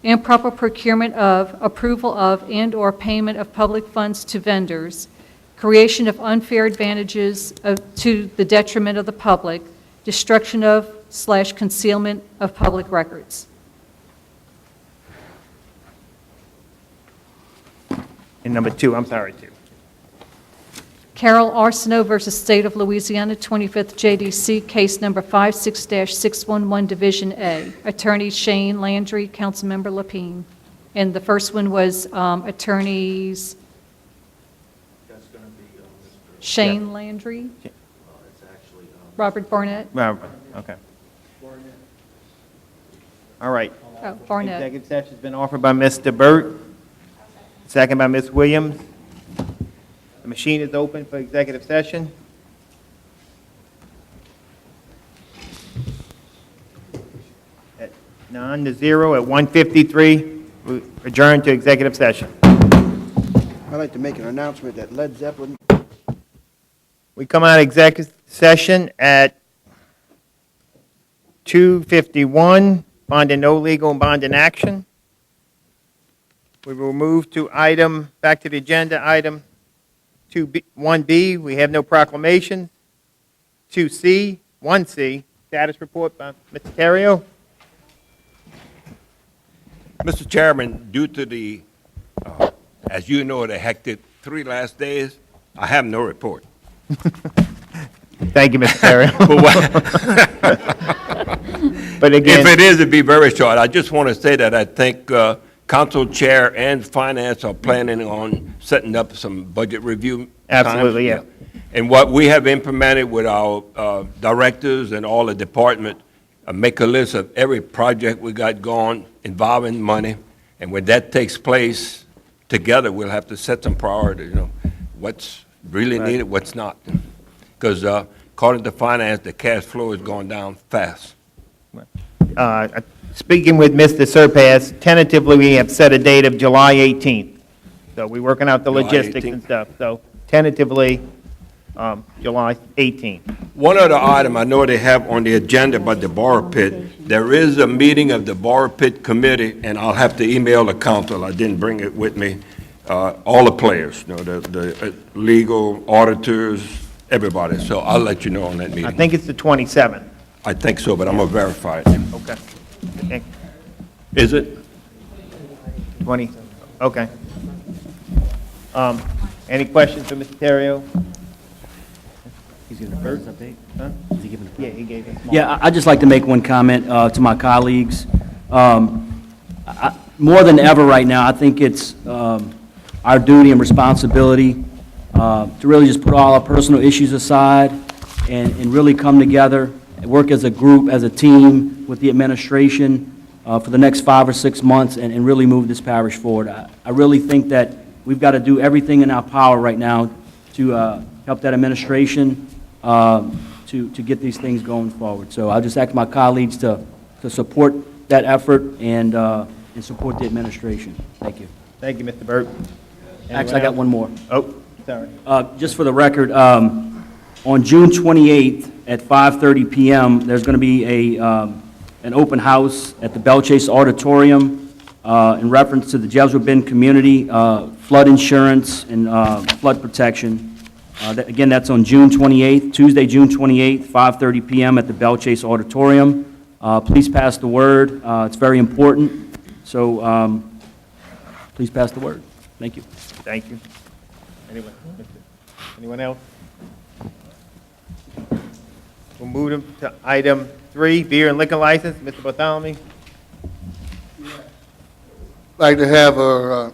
improper procurement of, approval of, and/or payment of public funds to vendors, creation of unfair advantages to the detriment of the public, destruction of/concealment of public records. And number 2, I'm sorry, 2. Carol Arsenault versus State of Louisiana, 25th JDC, case number 56-611, Division A. Attorney Shane Landry, Councilmember Lapine. And the first one was attorneys Shane Landry, Robert Barnett. Okay. All right. Oh, Barnett. Executive session's been offered by Mr. Burt, second by Ms. Williams. The machine is open for executive session. At 9-0 at 1:53, we adjourn to executive session. I'd like to make an announcement that Led Zeppelin. We come out of executive session at 2:51, finding no legal and binding action. We will move to back to the agenda, item 1B, we have no proclamation. 1C, status report by Mr. Terrio. Mr. Chairman, due to the, as you know, the hectic 3 last days, I have no report. Thank you, Mr. Terrio. But again, if it is, it'd be very short. I just want to say that I think Council Chair and Finance are planning on setting up some budget review. Absolutely, yeah. And what we have implemented with our directors and all the department, make a list of every project we got going involving money. And when that takes place, together we'll have to set some priorities, what's really needed, what's not. Because according to Finance, the cash flow is going down fast. Speaking with Mr. Surpass, tentatively, we have set a date of July 18th. So we're working out the July logistics 18th. and stuff. So tentatively, July 18th. One other item I know they have on the agenda about the borrow pit, there is a meeting of the borrow pit committee, and I'll have to email the council, I didn't bring it with me, all the players, the legal, auditors, everybody, so I'll let you know on that meeting. I think it's the 27th. I think so, but I'm going to verify it. Okay. Is it? 20, okay. Any questions for Mr. Terrio? He's giving a first update? Huh? Is he giving a Yeah, he gave us. Yeah, I'd just like to make one comment to my colleagues. More than ever right now, I think it's our duty and responsibility to really just put all our personal issues aside and really come together, work as a group, as a team with the administration for the next 5 or 6 months and really move this parish forward. I really think that we've got to do everything in our power right now to help that administration to get these things going forward. So I'll just ask my colleagues to support that effort and support the administration. Thank you. Thank you, Mr. Burt. Actually, I got one more. Oh, sorry. Just for the record, on June 28th at 5:30 p.m., there's going to be an open house at the Belle Chase Auditorium in reference to the Jesuit Bend community, flood insurance and flood protection. Again, that's on June 28th, Tuesday, June 28th, 5:30 p.m. at the Belle Chase Auditorium. Please pass the word. It's very important. So please pass the word. Thank you. Thank you. Anyone else? We'll move to item 3, beer and liquor license, Mr. Bartholomew. Like to have a,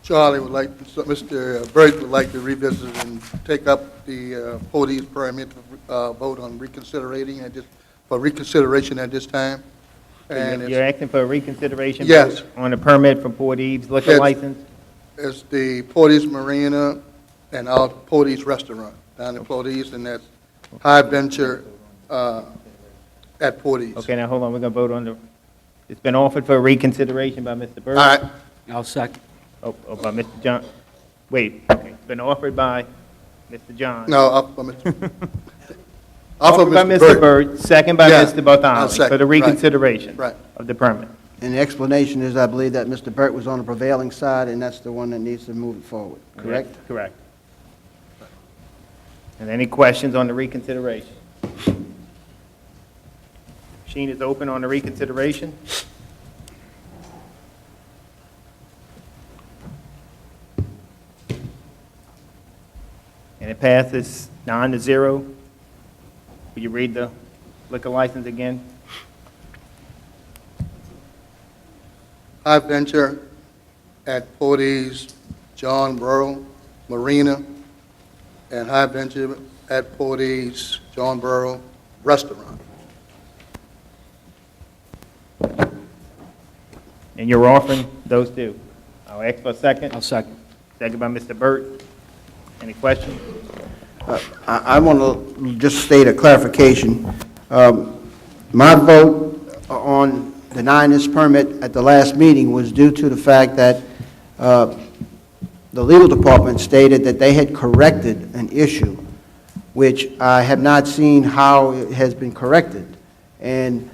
Charlie would like, Mr. Burt would like to revisit and take up the Port East permit, vote on reconsiderating at this, for reconsideration at this time. And You're asking for a reconsideration? Yes. On the permit for Port Eve's liquor Yes. license? It's the Port East Marina and our Port East Restaurant down in Port East, and that's High Venture at Port East. Okay, now hold on, we're going to vote on the, it's been offered for reconsideration by Mr. Burt. All right. I'll second. Oh, by Mr. John, wait, okay, it's been offered by Mr. John. No, up by Mr. Offered by Mr. Burt, second by Yeah, Mr. I'll Bartholomew second, for the right, reconsideration right. of the permit. And the explanation is, I believe that Mr. Burt was on the prevailing side, and that's the one that needs to move it forward, correct? Correct. And any questions on the reconsideration? Machine is open on the reconsideration. And it passes 9-0. Will you read the liquor license again? High Venture at Port East, John Burrow Marina, and High Venture at Port East, John Burrow Restaurant. And you're offering those two. I'll ask for a second. I'll second. Second by Mr. Burt. Any questions? I want to just state a clarification. My vote on denying this permit at the last meeting was due to the fact that the legal department stated that they had corrected an issue, which I have not seen how it has been corrected. And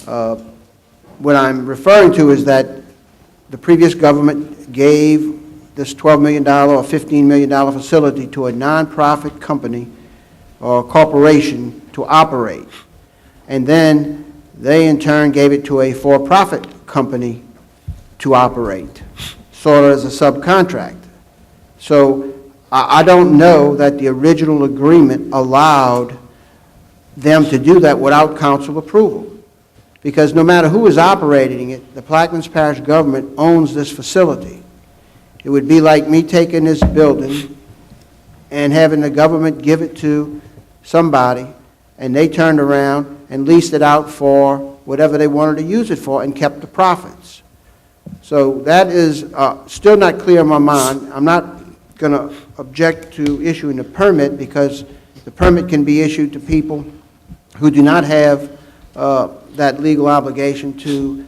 what I'm referring to is that the previous government gave this $12 million or $15 million facility to a nonprofit company or corporation to operate. And then they in turn gave it to a for-profit company to operate, sort of as a subcontract. So I don't know that the original agreement allowed them to do that without council approval. Because no matter who is operating it, the Plaquemines Parish government owns this facility. It would be like me taking this building and having the government give it to somebody, and they turned around and leased it out for whatever they wanted to use it for and kept the profits. So that is still not clear in my mind. I'm not going to object to issuing a permit because the permit can be issued to people who do not have that legal obligation to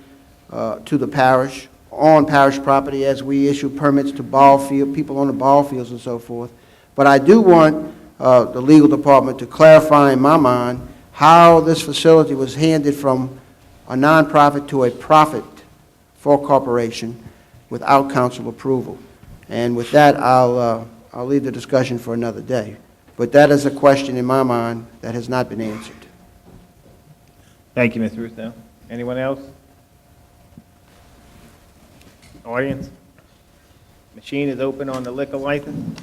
the parish, on parish property, as we issue permits to ball field, people on the ball fields and so forth. But I do want the legal department to clarify in my mind how this facility was handed from a nonprofit to a profit for corporation without council approval. And with that, I'll leave the discussion for another day. But that is a question in my mind that has not been answered. Thank you, Mr. Russo. Anyone else? Audience? Machine is open on the liquor license.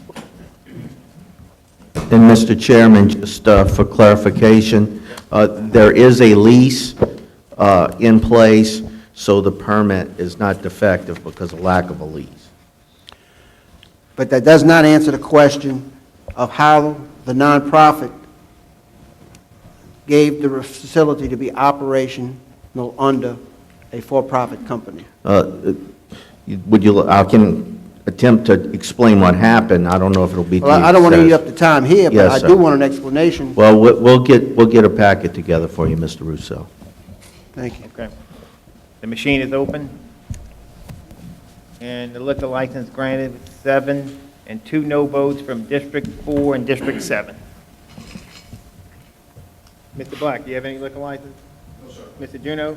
And Mr. Chairman, just for clarification, there is a lease in place, so the permit is not defective because of lack of a lease. But that does not answer the question of how the nonprofit gave the facility to be operational under a for-profit company. I can attempt to explain what happened. I don't know if it'll be. Well, I don't want to eat up the time here, but Yes, I sir. do want an explanation. Well, we'll get a packet together for you, Mr. Russo. Thank you. Okay. The machine is open. And the liquor license granted with 7 and 2 no votes from District 4 and District 7. Mr. Black, do you have any liquor license? No, sir. Mr. Juneau?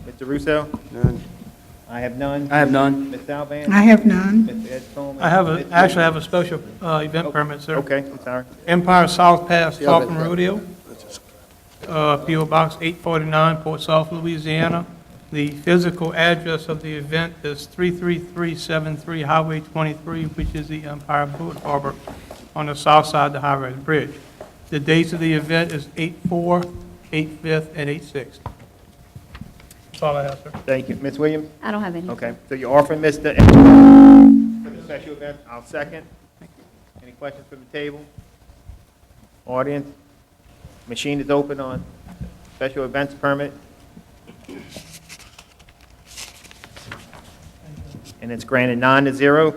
Mr. Russo? None. I have none. I have none. Ms. Alban? I have none. Mr. Ed Coleman? Actually, I have a special event permit, sir. Okay, I'm sorry. Empire South Pass Yeah, Dolphin but- Rodeo, P.O. Box 849, Port South, Louisiana. The physical address of the event is 33373 Highway 23, which is the Empire Boat Harbor on the south side of the High Rise Bridge. The dates of the event is 8/4, 8/5, and 8/6. That's all I have, sir. Thank you. Ms. Williams? I don't have any. Okay, so you're offering Mr. for the special event? I'll second. Any questions from the table? Audience? Machine is open on special events permit. And it's granted 9-0.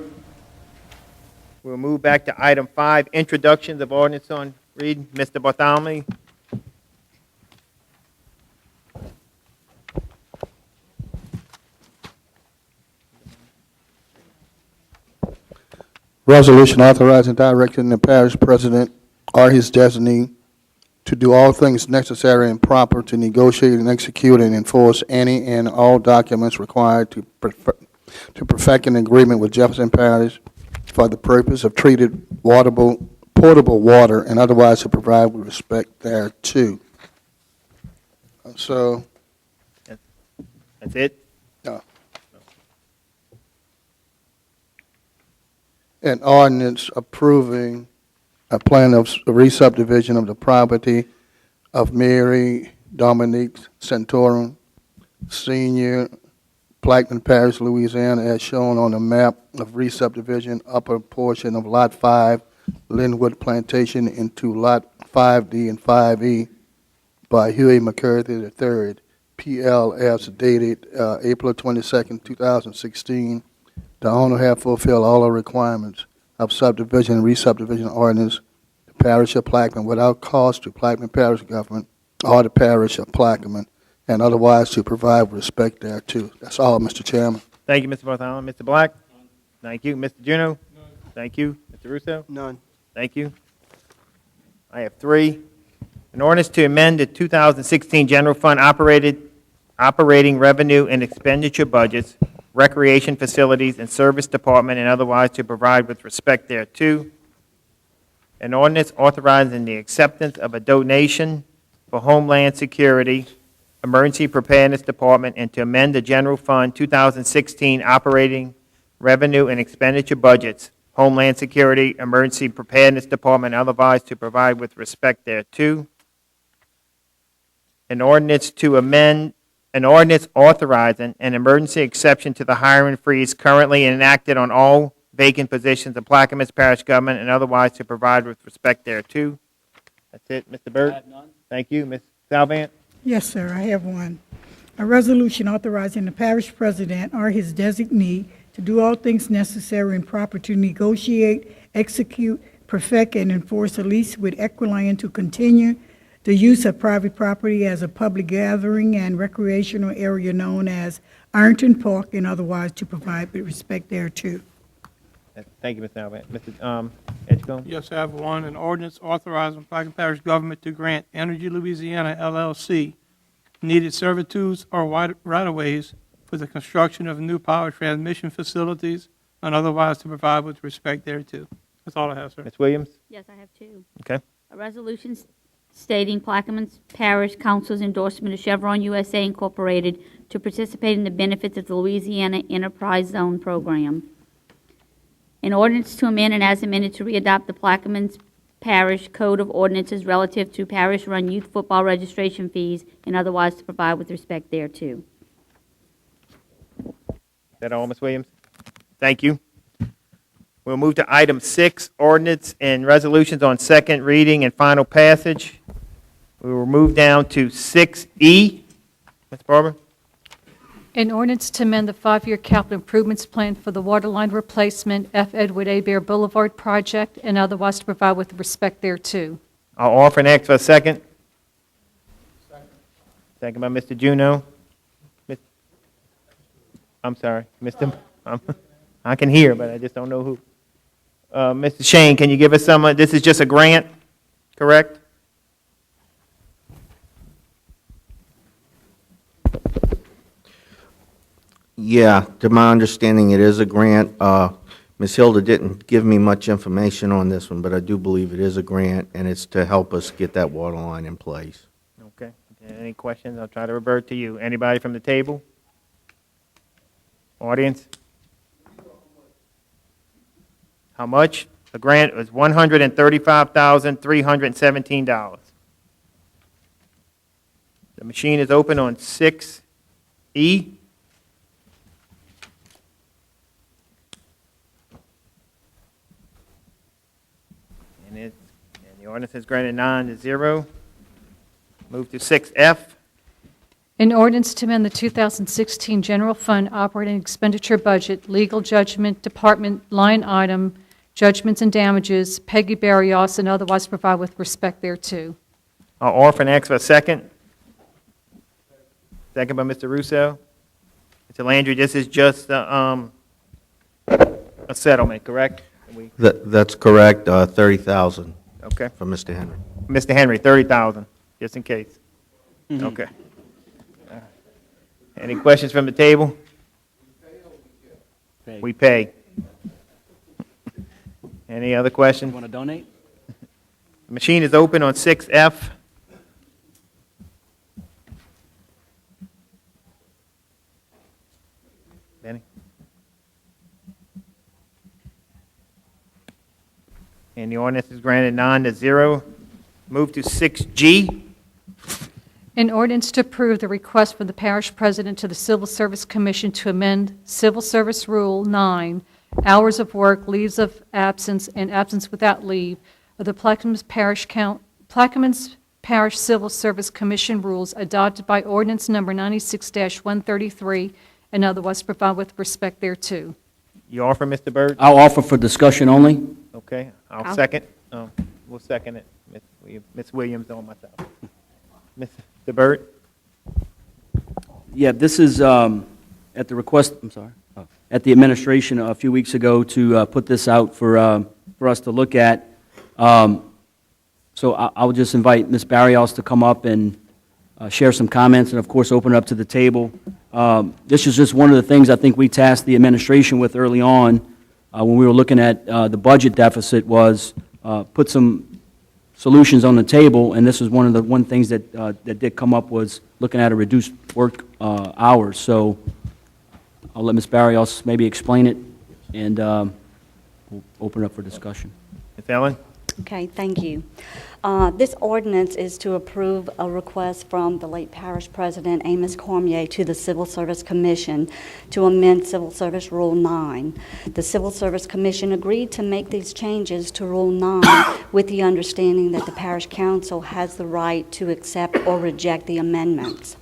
We'll move back to item 5, introductions of ordinance on reading. Mr. Bartholomew? Resolution authorizing directing the parish president or his designee to do all things necessary and proper to negotiate and execute and enforce any and all documents required to perfect an agreement with Jefferson Parish for the purpose of treated potable water and otherwise to provide with respect thereto. So, That's it? an ordinance approving a plan of re-subdivision of the property of Mary Dominique Santorum, Senior, Plaquemine Parish, Louisiana, as shown on the map of re-subdivision, upper portion of Lot 5, Linwood Plantation, into Lot 5D and 5E by Huey McCarthy III, PLS, dated April 22nd, 2016. The owner have fulfilled all the requirements of subdivision and re-subdivision ordinance, the parish of Plaquemine, without cost to Plaquemine Parish government or the parish of Plaquemine, and otherwise to provide with respect thereto. That's all, Mr. Chairman. Thank you, Mr. Bartholomew. Mr. Black? Thank you. Mr. Juneau? Thank you. Mr. Russo? None. Thank you. I have 3. An ordinance to amend the 2016 general fund operating revenue and expenditure budgets, recreation facilities and service department, and otherwise to provide with respect thereto. An ordinance authorizing the acceptance of a donation for Homeland Security, Emergency Preparedness Department, and to amend the general fund 2016 operating revenue and expenditure budgets, Homeland Security, Emergency Preparedness Department, and otherwise to provide with respect thereto. An ordinance authorizing an emergency exception to the hiring freeze currently enacted on all vacant positions of Plaquemine Parish government and otherwise to provide with respect thereto. That's it, Mr. Byrd? I have none. Thank you. Ms. Salvant? Yes, sir, I have one. A resolution authorizing the parish president or his designee to do all things necessary and proper to negotiate, execute, perfect, and enforce a lease with Equiline to continue the use of private property as a public gathering and recreational area known as Ironton Park, and otherwise to provide with respect thereto. Thank you, Ms. Salvant. Mr. Edgecombe? Yes, I have one. An ordinance authorizing Plaquemine Parish government to grant Energy Louisiana LLC needed servitudes or right-of-ways for the construction of new power transmission facilities and otherwise to provide with respect thereto. That's all I have, sir. Ms. Williams? Yes, I have 2. Okay. A resolution stating Plaquemine Parish Council's endorsement of Chevron USA Incorporated to participate in the benefits of the Louisiana Enterprise Zone Program. An ordinance to amend and as amended to readopt the Plaquemine Parish Code of Ordinances relative to parish-run youth football registration fees and otherwise to provide with respect thereto. Is that all, Ms. Williams? Thank you. We'll move to item 6, ordinance and resolutions on second reading and final passage. We will move down to 6E. Ms. Barber? An ordinance to amend the 5-year capital improvements plan for the water line replacement, F. Edward A. Bear Boulevard project, and otherwise to provide with respect thereto. I'll offer and ask for a second. Second by Mr. Juneau. I'm sorry, Mr. I can hear, but I just don't know who. Mr. Shane, can you give us some, this is just a grant, correct? Yeah, to my understanding, it is a grant. Ms. Hilda didn't give me much information on this one, but I do believe it is a grant, and it's to help us get that water line in place. Okay. Any questions? I'll try to revert to you. Anybody from the table? Audience? How much? The grant was $135,317. The machine is open on 6E. And the ordinance is granted 9-0. Move to 6F. An ordinance to amend the 2016 General Fund Operating Expenditure Budget, Legal Judgment Department line item, judgments and damages, Peggy Barrios, and otherwise provide with respect thereto. I'll offer and ask for a second. Second by Mr. Russo. Mr. Landry, this is just a settlement, correct? That's correct, 30,000 Okay. from Mr. Henry. Mr. Henry, 30,000, just in case. Okay. Any questions from the table? We pay. Any other questions? Want to donate? The machine is open on 6F. Benny? And the ordinance is granted 9-0. Move to 6G. An ordinance to approve the request from the parish president to the Civil Service Commission to amend Civil Service Rule 9, hours of work, leaves of absence, and absence without leave of the Plaquemines Parish Civil Service Commission rules adopted by ordinance number 96-133 and otherwise provide with respect thereto. You offer, Mr. Byrd? I'll offer for discussion only. Okay, I'll second. We'll second it. Ms. Williams on myself. Mr. Byrd? Yeah, this is at the request, I'm sorry, at the administration a few weeks ago to put this out for us to look at. So I would just invite Ms. Barrios to come up and share some comments and, of course, open it up to the table. This is just one of the things I think we tasked the administration with early on when we were looking at the budget deficit was put some solutions on the table, and this is one of the things that did come up was looking at a reduced work hours. So I'll let Ms. Barrios maybe explain it, and we'll open it up for discussion. Ms. Ellen? Okay, thank you. This ordinance is to approve a request from the late parish president, Amos Cormier, to the Civil Service Commission to amend Civil Service Rule 9. The Civil Service Commission agreed to make these changes to Rule 9 with the understanding that the parish council has the right to accept or reject the amendments.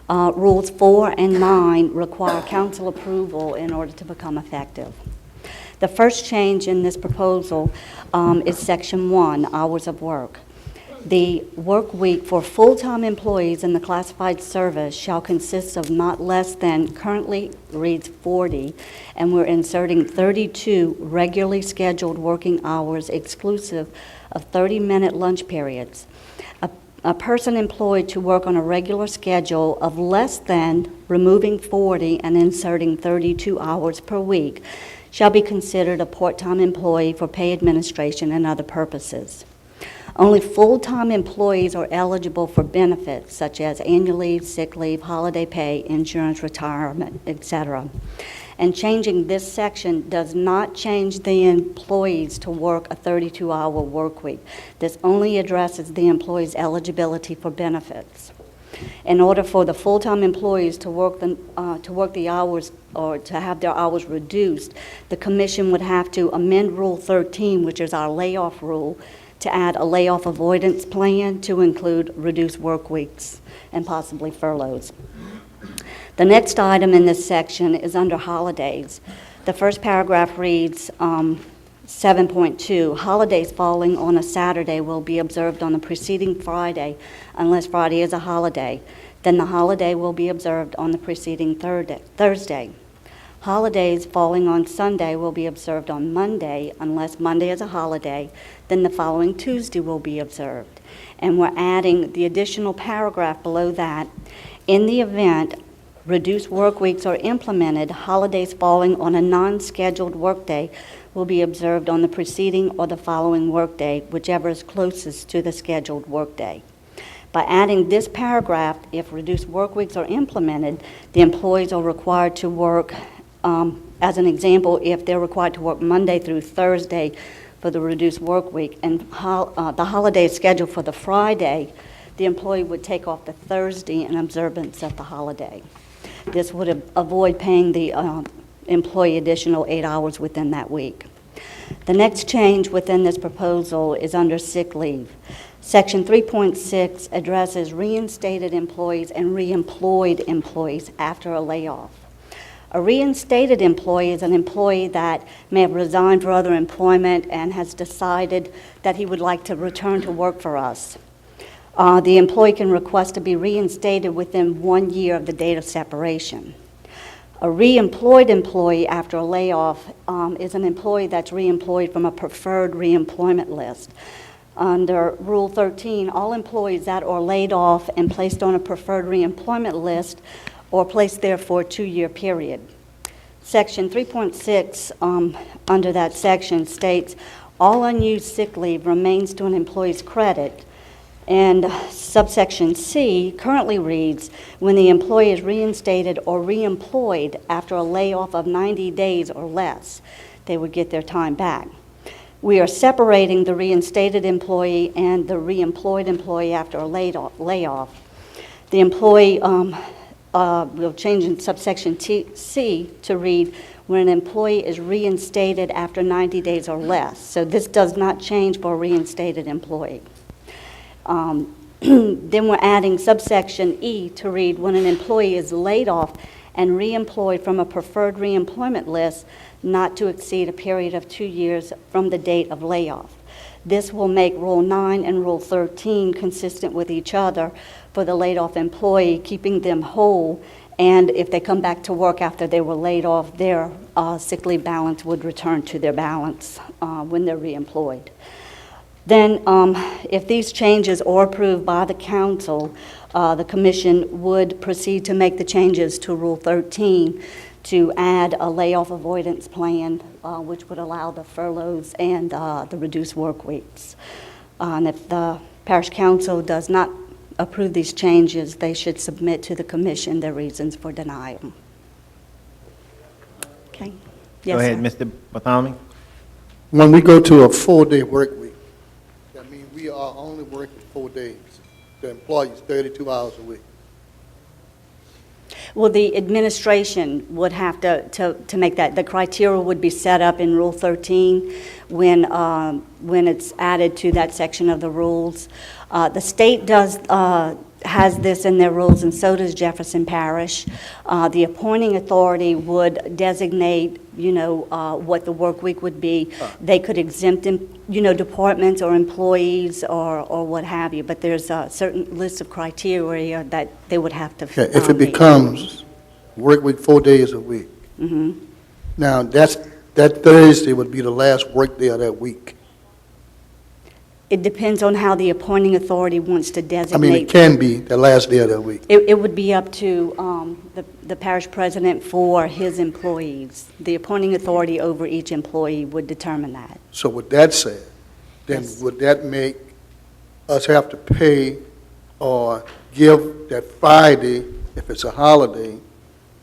Rules 4 and 9 require council approval in order to become effective. The first change in this proposal is Section 1, hours of work. The work week for full-time employees in the classified service shall consist of not less than, currently reads 40, and we're inserting 32 regularly scheduled working hours exclusive of 30-minute lunch periods. A person employed to work on a regular schedule of less than, removing 40 and inserting 32 hours per week, shall be considered a part-time employee for pay administration and other purposes. Only full-time employees are eligible for benefits such as annual leave, sick leave, holiday pay, insurance, retirement, etc. And changing this section does not change the employees to work a 32-hour work week. This only addresses the employee's eligibility for benefits. In order for the full-time employees to work the hours or to have their hours reduced, the commission would have to amend Rule 13, which is our layoff rule, to add a layoff avoidance plan to include reduced work weeks and possibly furloughs. The next item in this section is under holidays. The first paragraph reads 7.2, holidays falling on a Saturday will be observed on the preceding Friday unless Friday is a holiday. Then the holiday will be observed on the preceding Thursday. Holidays falling on Sunday will be observed on Monday unless Monday is a holiday. Then the following Tuesday will be observed. And we're adding the additional paragraph below that. In the event reduced work weeks are implemented, holidays falling on a non-scheduled workday will be observed on the preceding or the following workday, whichever is closest to the scheduled workday. By adding this paragraph, if reduced work weeks are implemented, the employees are required to work, as an example, if they're required to work Monday through Thursday for the reduced work week, and the holiday is scheduled for the Friday, the employee would take off the Thursday in observance of the holiday. This would avoid paying the employee additional 8 hours within that week. The next change within this proposal is under sick leave. Section 3.6 addresses reinstated employees and reemployed employees after a layoff. A reinstated employee is an employee that may have resigned for other employment and has decided that he would like to return to work for us. The employee can request to be reinstated within 1 year of the date of separation. A reemployed employee after a layoff is an employee that's reemployed from a preferred reemployment list. Under Rule 13, all employees that are laid off and placed on a preferred reemployment list or placed there for a 2-year period. Section 3.6 under that section states, all unused sick leave remains to an employee's credit. And subsection C currently reads, when the employee is reinstated or reemployed after a layoff of 90 days or less, they would get their time back. We are separating the reinstated employee and the reemployed employee after a layoff. The employee will change in subsection C to read, when an employee is reinstated after 90 days or less. So this does not change for a reinstated employee. Then we're adding subsection E to read, when an employee is laid off and reemployed from a preferred reemployment list, not to exceed a period of 2 years from the date of layoff. This will make Rule 9 and Rule 13 consistent with each other for the laid-off employee, keeping them whole, and if they come back to work after they were laid off, their sick leave balance would return to their balance when they're reemployed. Then, if these changes are approved by the council, the commission would proceed to make the changes to Rule 13 to add a layoff avoidance plan, which would allow the furloughs and the reduced work weeks. And if the parish council does not approve these changes, they should submit to the commission their reasons for denial. Okay? Yes, Go ahead, sir. Mr. Bartholomew. When we go to a 4-day work week, that means we are only working 4 days. The employee is 32 hours a week. Well, the administration would have to make that. The criteria would be set up in Rule 13 when it's added to that section of the rules. The state has this in their rules, and so does Jefferson Parish. The appointing authority would designate, what the work week would be. They could exempt, departments or employees or what have you, but there's a certain list of criteria that they would have to Okay, if it becomes work week 4 days a week, now that Thursday would be the last work day of that week. It depends on how the appointing authority wants to designate. I mean, it can be the last day of that week. It would be up to the parish president for his employees. The appointing authority over each employee would determine that. So with that said, then would that make us have to pay or give that Friday, if it's a holiday,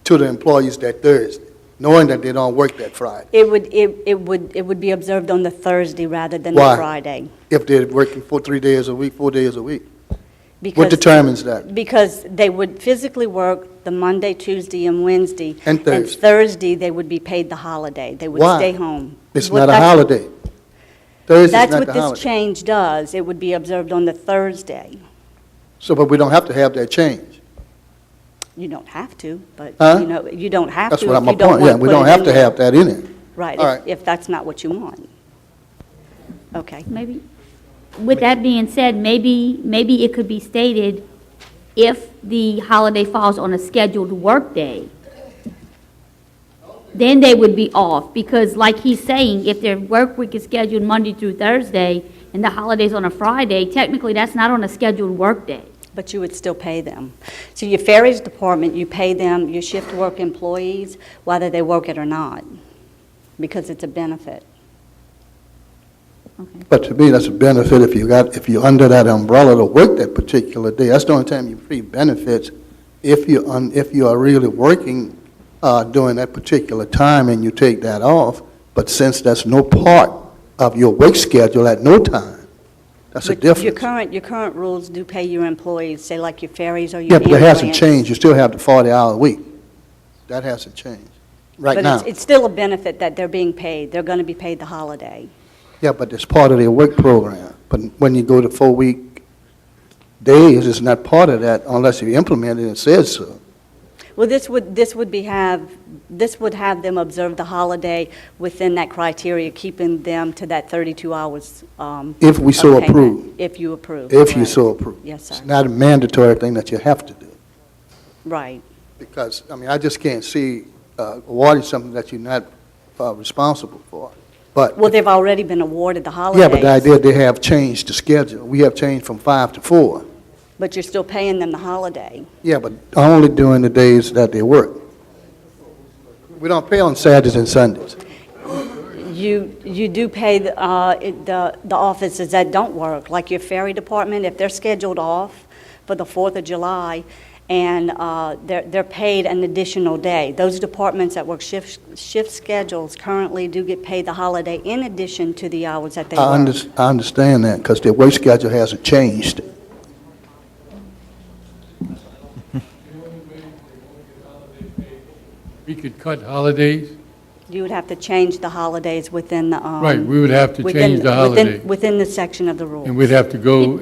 to the employees that Thursday, knowing that they don't work that Friday? It would be observed on the Thursday rather than Why? the Friday. If they're working for 3 days a week, 4 days a week? Because, What determines that? Because they would physically work the Monday, Tuesday, and Wednesday. And Thursday. Thursday, they would be paid the holiday. They would Why? stay home. It's Well, not a that's- holiday. Thursday's That's not what the this holiday. change does. It would be observed on the Thursday. So, but we don't have to have that change. You don't have to, but, Huh? you don't have That's to what if my you don't point, want yeah, to we put don't it have in to there. have that in it. Right, All if- right. if that's not what you want. Okay. Maybe, with that being said, maybe it could be stated, if the holiday falls on a scheduled workday, then they would be off, because like he's saying, if their work week is scheduled Monday through Thursday, and the holiday's on a Friday, technically, that's not on a scheduled workday. But you would still pay them. So your ferries department, you pay them, your shift work employees, whether they work it or not, because it's a benefit. But to me, that's a benefit if you're under that umbrella to work that particular day. That's the only time you receive benefits, if you are really working during that particular time and you take that off. But since that's no part of your work schedule at no time. That's a But your difference. current rules do pay your employees, say like your ferries or your Yeah, but it hasn't ambulance. changed. You still have the 40-hour week. That hasn't changed right now. But it's still a benefit that they're being paid. They're going to be paid the holiday. Yeah, but it's part of their work program. But when you go to 4-week days, it's not part of that unless you implement it and it says so. Well, this would have them observe the holiday within that criteria, keeping them to that 32 hours. If we so of payment, approve. If you approve. If you correct. so approve. Yes, sir. It's not a mandatory thing that you have to do. Right. Because, I mean, I just can't see awarding something that you're not responsible for. But, Well, they've already been awarded the holidays. yeah, but the idea they have changed the schedule. We have changed from 5 to 4. But you're still paying them the holiday. Yeah, but only during the days that they work. We don't pay on Saturdays and Sundays. You do pay the offices that don't work, like your ferry department, if they're scheduled off for the 4th of July, and they're paid an additional day. Those departments that work shift schedules currently do get paid the holiday in addition to the hours that they work. I understand that, because their work schedule hasn't changed. We could cut holidays. You would have to change the holidays within the... Right, we would have to change the holiday. Within the section of the rules. And we'd have to go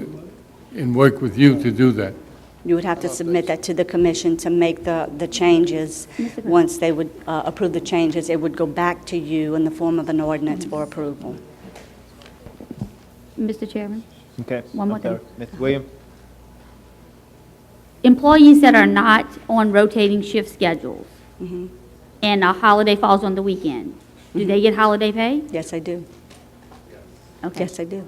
and work with you to do that. You would have to submit that to the commission to make the changes. Once they would approve the changes, it would go back to you in the form of an ordinance for approval. Mr. Chairman? Okay. One more thing. Mr. Williams? Employees that are not on rotating shift schedules, Mhm. and a holiday falls on the weekend, do they get holiday pay? Yes, I do. Okay. Yes, I do.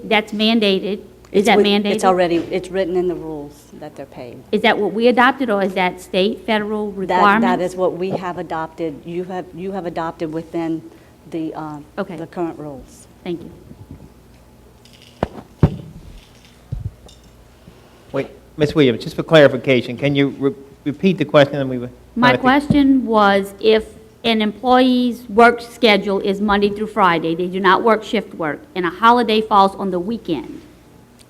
That's mandated? Is that mandated? It's written in the rules that they're paid. Is that what we adopted, or is that state, federal requirement? That is what we have adopted. You have adopted within the current rules. Thank you. Wait, Ms. Williams, just for clarification, can you repeat the question? And we were My trying to- question was, if an employee's work schedule is Monday through Friday, they do not work shift work, and a holiday falls on the weekend,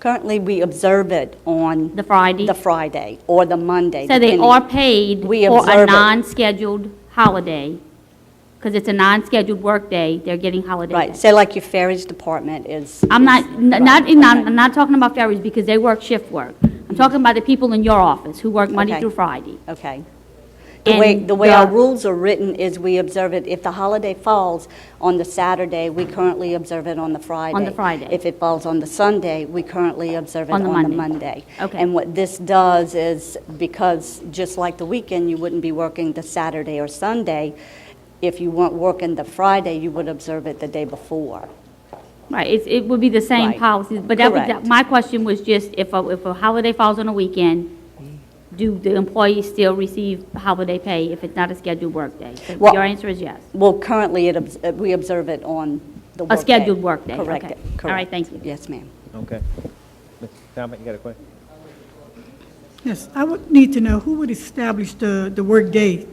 Currently, we observe it on... The Friday? The Friday, or the Monday. so they depending. are paid We for a observe it. non-scheduled holiday, because it's a non-scheduled work day, they're getting holiday Right, pay. say like your ferries department is... I'm not talking about ferries, because they work shift work. I'm talking about the people in your office who work Monday Okay. through Friday. Okay. And The way our rules are written is we observe it, if the holiday falls on the Saturday, we currently observe it on the Friday. On the Friday. If it falls on the Sunday, we currently observe it On the on the Monday. Monday. Okay. And what this does is, because just like the weekend, you wouldn't be working the Saturday or Sunday, if you weren't working the Friday, you would observe it the day before. Right, it would be the same Right. policies, but Correct. my question was just, if a holiday falls on a weekend, do the employees still receive holiday pay if it's not a scheduled workday? So Well- your answer is yes. Well, currently, we observe it on the workday. A scheduled workday, Correct. okay. Correct. All right, thank you. Yes, ma'am. Okay. Mr. Talbot, you got a question? Yes, I would need to know who would establish the work day,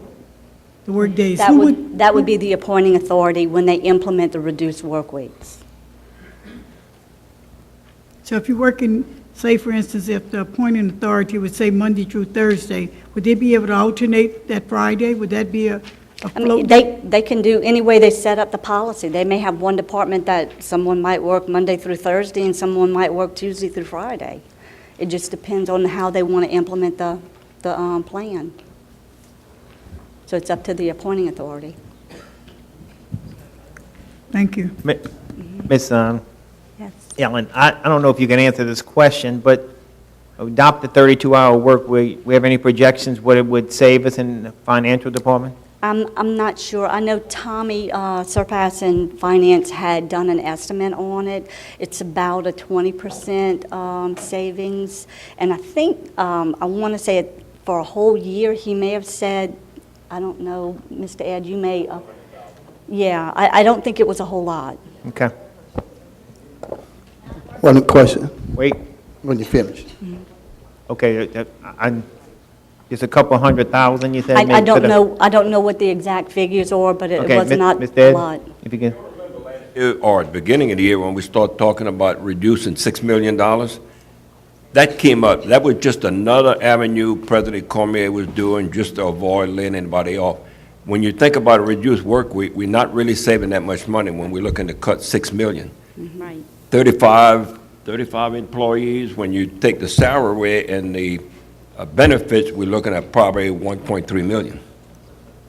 the work days? That Who would be the appointing authority when they implement the reduced work weeks. So if you're working, say for instance, if the appointing authority would say Monday through Thursday, would they be able to alternate that Friday? Would that be a I mean, they can do any way they set up the policy. They may have one department that someone might work Monday through Thursday and someone might work Tuesday through Friday. It just depends on how they want to implement the plan. So it's up to the appointing authority. Thank you. Ms. Yes. Ellen, I don't know if you can answer this question, but adopt the 32-hour work week. We have any projections what it would save us in the financial department? I'm not sure. I know Tommy Surpass in Finance had done an estimate on it. It's about a 20% savings. And I think, I want to say it for a whole year, he may have said, I don't know, Mr. Ed, you may, yeah, I don't think it was a whole lot. Okay. One question, Wait, when you finish. okay, just a couple $100,000, you said? I don't know what the exact figures are, but it Okay, was not Ms. a Ed, lot. if you can. or at the beginning of the year, when we start talking about reducing $6 million, that came up. That was just another avenue President Cormier was doing just to avoid laying anybody off. When you think about a reduced work week, we're not really saving that much money when we're looking to cut $6 million. Right. 35 employees, when you take the salary and the benefits, we're looking at probably 1.3 million.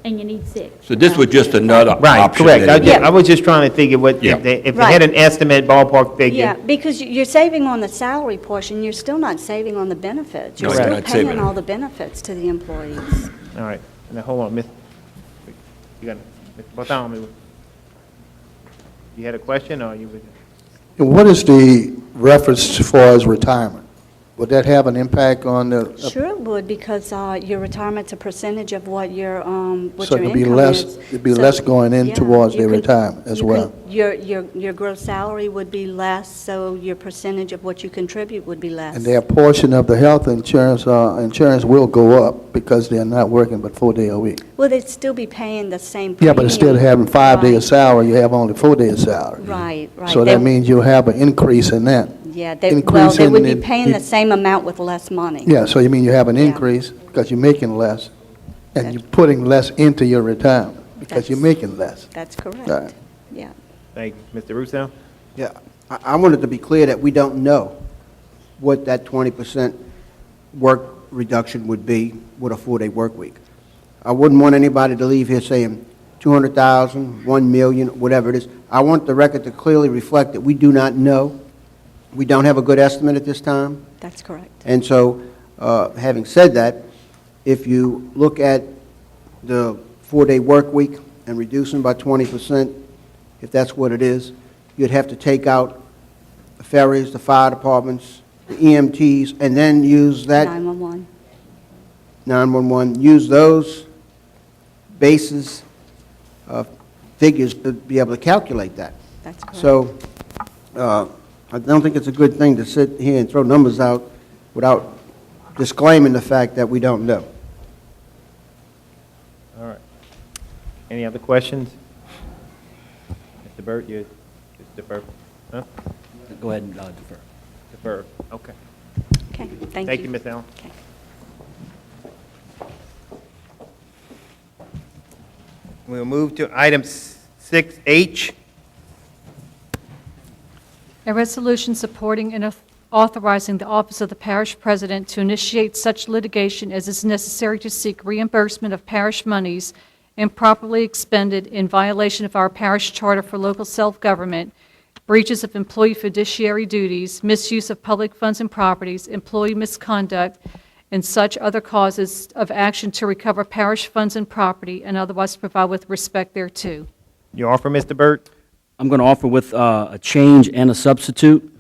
And you need 6. So this was just another Right, option. correct. that- I was just trying to figure what, Yeah. if they had an estimate ballpark figure. Yeah, because you're saving on the salary portion, you're still not saving on the benefits. You're No, still you're not saving. paying all the benefits to the employees. All right, now, hold on, you got, Mr. Bartholomew, you had a question, or you would? And what is the reference as far as retirement? Would that have an impact on the? Sure it would, because your retirement's a percentage of what your So it'd be income less, is. it'd be So, less going in yeah, towards you their could- retirement as you well. could- Your gross salary would be less, so your percentage of what you contribute would be less. And their portion of the health insurance will go up because they're not working but 4 days a week. Well, they'd still be paying the same Yeah, premium. but instead of having 5 days salary, you have only 4 days salary. Right, right. So They- that means you'll have an increase in that. Yeah, they increase would in be paying the same amount with less money. Yeah, so you mean you have an increase because you're making less, and you're putting less into your retirement because you're making less. That's correct. Right. Yeah. Thank you. Mr. Russo? Yeah, I wanted to be clear that we don't know what that 20% work reduction would be with a 4-day work week. I wouldn't want anybody to leave here saying 200,000, 1 million, whatever it is. I want the record to clearly reflect that we do not know. We don't have a good estimate at this time. That's correct. And so, having said that, if you look at the 4-day work week and reducing by 20%, if that's what it is, you'd have to take out the ferries, the fire departments, the EMTs, and then use that 911. 911, use those basis figures to be able to calculate that. That's correct. So, I don't think it's a good thing to sit here and throw numbers out without disclaiming the fact that we don't know. All right. Any other questions? Mr. Burt, you defer? Huh? Go ahead and defer. Defer, okay. Okay, thank you. Thank you, Ms. Allen. Okay. We'll move to item 6H. A resolution supporting and authorizing the office of the parish president to initiate such litigation as is necessary to seek reimbursement of parish monies improperly expended in violation of our parish charter for local self-government, breaches of employee fiduciary duties, misuse of public funds and properties, employee misconduct, and such other causes of action to recover parish funds and property and otherwise provide with respect thereto. You offer, Mr. Burt? I'm going to offer with a change and a substitute.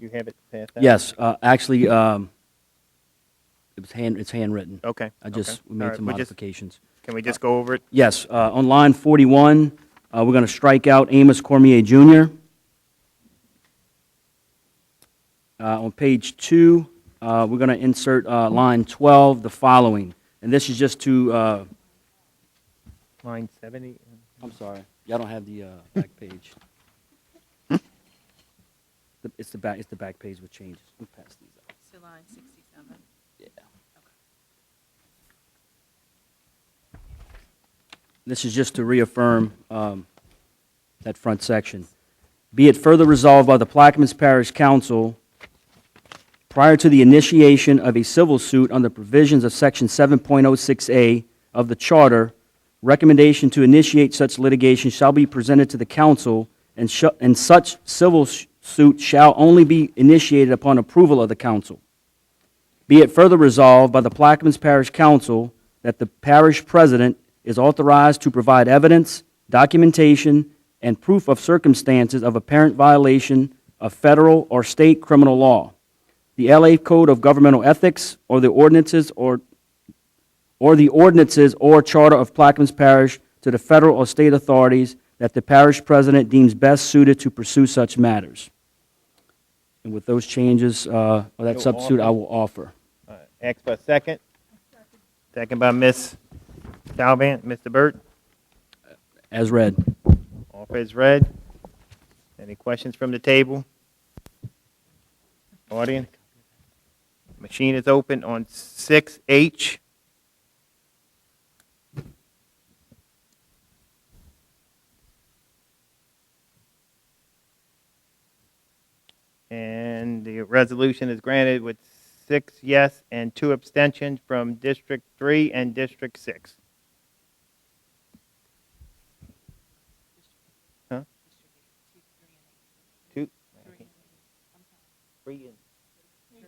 You have it passed out? Yes, actually, it's handwritten. Okay. I just okay. made All right, some we just- modifications. Can we just go over it? Yes, on line 41, we're going to strike out Amos Cormier Jr. On page 2, we're going to insert line 12, the following. And this is just to, Line 70? I'm sorry, y'all don't have the back page. It's the back page with changes. We'll pass these out. So line 67. Yeah. This is just to reaffirm that front section. Be it further resolved by the Plaquemines Parish Council, prior to the initiation of a civil suit under provisions of Section 7.06A of the Charter, recommendation to initiate such litigation shall be presented to the council, and such civil suit shall only be initiated upon approval of the council. Be it further resolved by the Plaquemines Parish Council that the parish president is authorized to provide evidence, documentation, and proof of circumstances of apparent violation of federal or state criminal law, the LA Code of Governmental Ethics, or the ordinances or charter of Plaquemines Parish to the federal or state authorities that the parish president deems best suited to pursue such matters. And with those changes, or that You'll substitute, offer? I will offer. Ask for a second. Second by Ms. Calvin. Mr. Burt? As read. Offer is read. Any questions from the table? Audience? Machine is open on 6H. And the resolution is granted with 6 yes and 2 abstentions from District 3 and District 6. Huh? 2? 3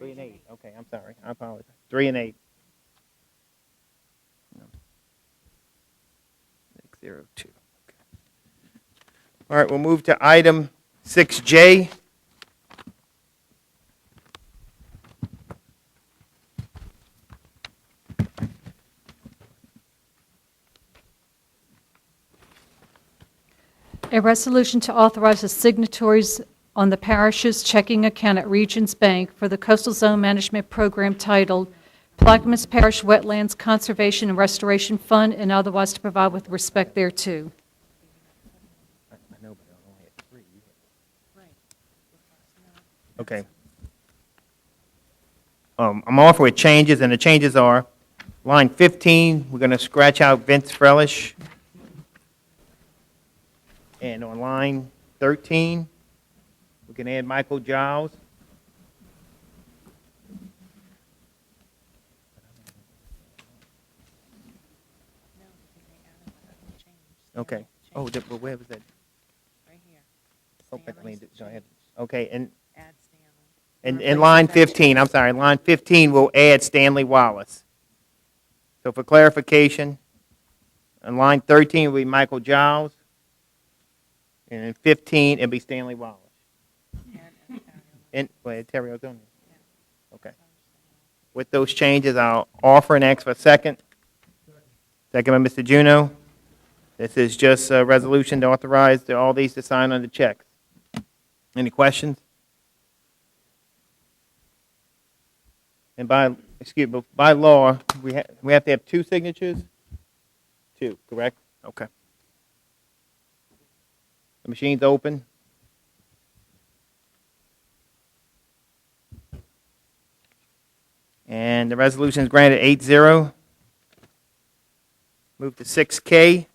and 8. Okay, I'm sorry. I apologize. 3 and 8. 602. Okay. All right, we'll move to item 6J. A resolution to authorize the signatories on the parish's checking account at Regions Bank for the Coastal Zone Management Program titled Plaquemines Parish Wetlands Conservation and Restoration Fund, and otherwise to provide with respect thereto. Okay. I'm offering with changes, and the changes are line 15, we're going to scratch out Vince Frelish. And on line 13, we can add Michael Giles. Okay. Oh, but where was that? Right here. Go ahead. Okay, and in line 15, I'm sorry, line 15, we'll add Stanley Wallace. So for clarification, on line 13 will be Michael Giles. And in 15, it'll be Stanley Wallace. And Terry O'Donnell. Okay. With those changes, I'll offer and ask for a second. Second by Mr. Juneau. This is just a resolution to authorize all these to sign on the checks. Any questions? And by law, we have to have 2 signatures? 2, correct? Okay. The machine's open. And the resolution is granted 8-0. Move to 6K.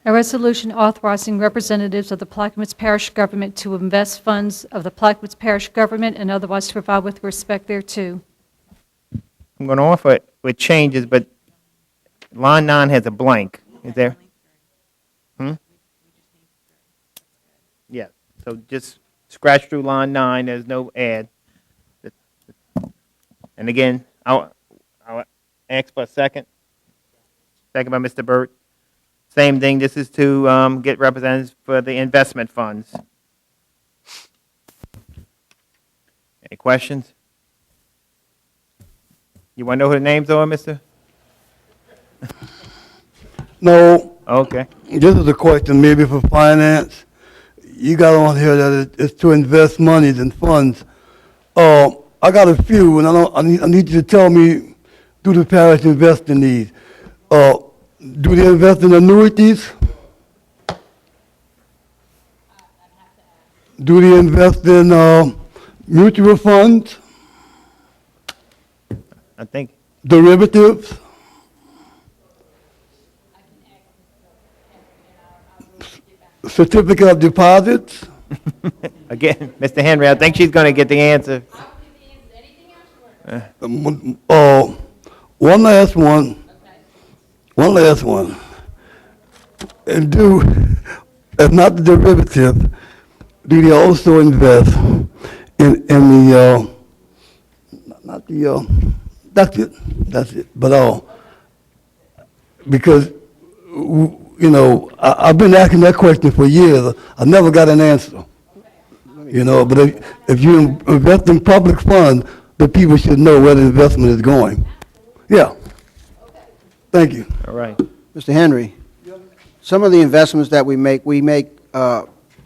A resolution authorizing representatives of the Plaquemines Parish Government to invest funds of the Plaquemines Parish Government and otherwise to provide with respect thereto. I'm going to offer it with changes, but line 9 has a blank. Is there? Yeah, so just scratch through line 9, there's no add. And again, I'll ask for a second. Second by Mr. Burt. Same thing, this is to get representatives for the investment funds. Any questions? You want to know who the names are, mister? No. Okay. This is a question maybe for finance. You got on here that it's to invest monies in funds. I got a few, and I need you to tell me, do the parish invest in these? Do they invest in annuities? Do they invest in mutual funds? I think. Derivatives? Certificate of deposits? Again, Mr. Henry, I think she's going to get the answer. One last one. One last one. And if not the derivative, do they also invest in the, not the, that's it. But, because, you know, I've been asking that question for years. I never got an answer. You know, but if you invest in public funds, the people should know where the investment is going. Yeah. Thank you. All right. Mr. Henry, some of the investments that we make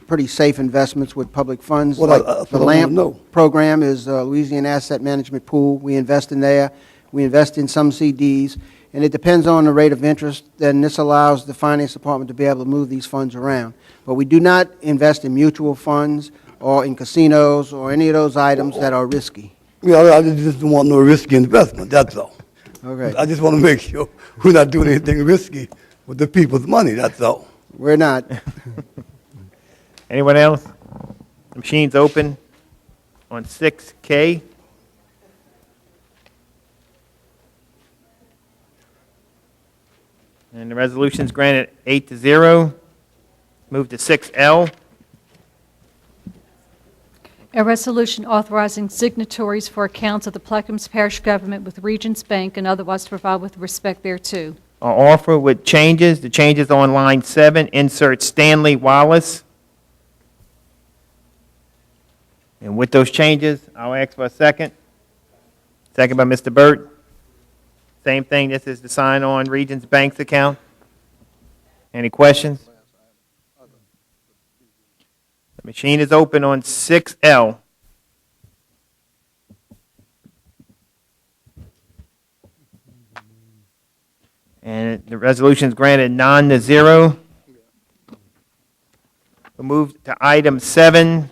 pretty safe investments with public funds. Well, Like the I LAMP program is Louisiana Asset Management Pool. We invest in there. We invest in some CDs. and it depends on the rate of interest, then this allows the finance department to be able to move these funds around. But we do not invest in mutual funds or in casinos or any of those items that are risky. Yeah, I just don't want no risky investment, that's all. Okay. I just want to make sure we're not doing anything risky with the people's money, that's all. We're not. Anyone else? The machine's open on 6K. And the resolution's granted 8-0. Move to 6L. A resolution authorizing signatories for accounts of the Plaquemines Parish government with Regions Bank and otherwise to provide with respect thereto. I'll offer with changes. The changes on line 7, insert Stanley Wallace. And with those changes, I'll ask for a second. Second by Mr. Burt. Same thing, this is the sign on Regions Bank's account. Any questions? The machine is open on 6L. And the resolution is granted 9-0. We'll move to item 7.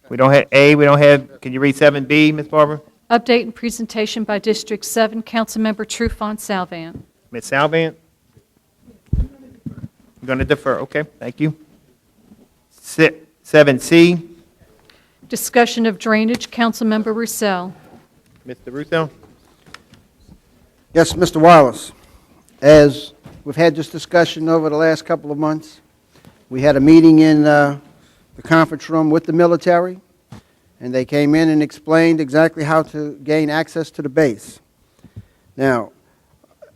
We don't have A, we don't have, can you read 7B, Ms. Barber? Update and presentation by District 7, Councilmember Trufant Salvant. Ms. Salvant? I'm going to defer, okay, thank you. 7C, Discussion of drainage, Councilmember Roussel. Mr. Russo? Yes, Mr. Wallace. As we've had this discussion over the last couple of months, we had a meeting in the conference room with the military, and they came in and explained exactly how to gain access to the base. Now,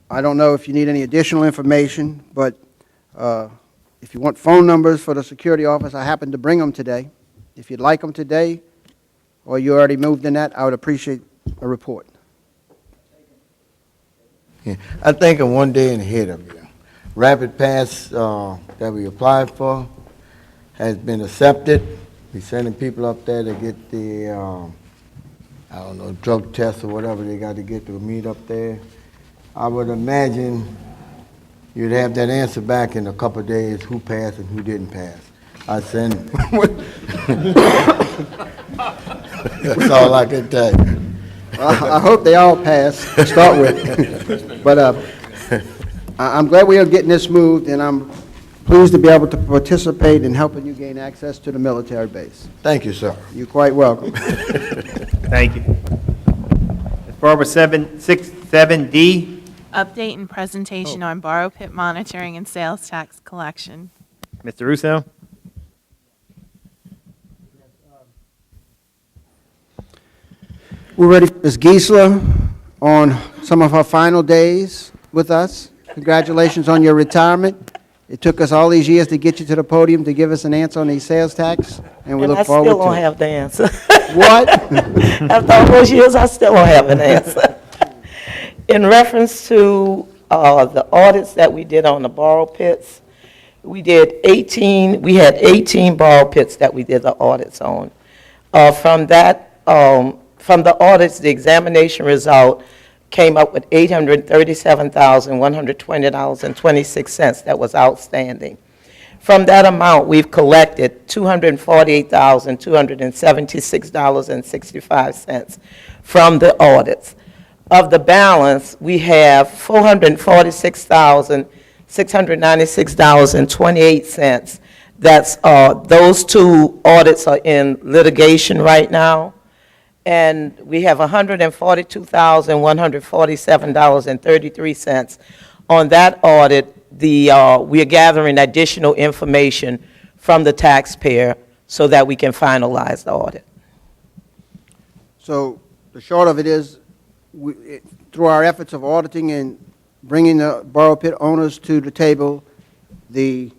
I don't know if you need any additional information, but if you want phone numbers for the security office, I happened to bring them today. If you'd like them today, or you already moved in that, I would appreciate a report. Yeah, I think I'm one day ahead of you. Rapid Pass that we applied for has been accepted. We're sending people up there to get the, I don't know, drug test or whatever they got to get to meet up there. I would imagine you'd have that answer back in a couple of days, who passed and who didn't pass. I send. That's all I can tell you. I hope they all pass to start with. But I'm glad we are getting this moved, and I'm pleased to be able to participate in helping you gain access to the military base. Thank you, sir. You're quite welcome. Thank you. Ms. Barber, 7D, Update and presentation on borrow pit monitoring and sales tax collection. Mr. Russo? We're ready for Ms. Giesler on some of her final days with us. Congratulations on your retirement. It took us all these years to get you to the podium to give us an answer on the sales tax, and we look forward to it. I still don't have the answer. What? After all those years, I still don't have an answer. In reference to the audits that we did on the borrow pits, we had 18 borrow pits that we did the audits on. From the audits, the examination result came up with $837,120.26 that was outstanding. From that amount, we've collected $248,276.65 from the audits. Of the balance, we have $446,696.28. That's, those two audits are in litigation right now. And we have $142,147.33. On that audit, we are gathering additional information from the taxpayer so that we can finalize the audit. So the short of it is, through our efforts of auditing and bringing the borrow pit owners to the table, the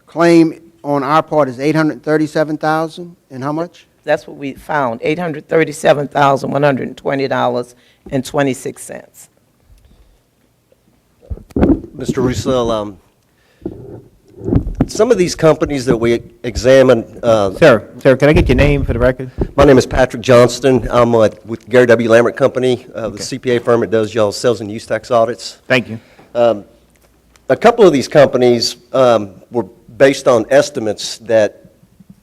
claim on our part is $837,000, and how much? That's what we found, $837,120.26. Mr. Roussel, some of these companies that we examined... Sir, can I get your name for the record? My name is Patrick Johnston. I'm with Gary W. Lambert Company, the CPA firm that does y'all's sales and use tax audits. Thank you. A couple of these companies were based on estimates that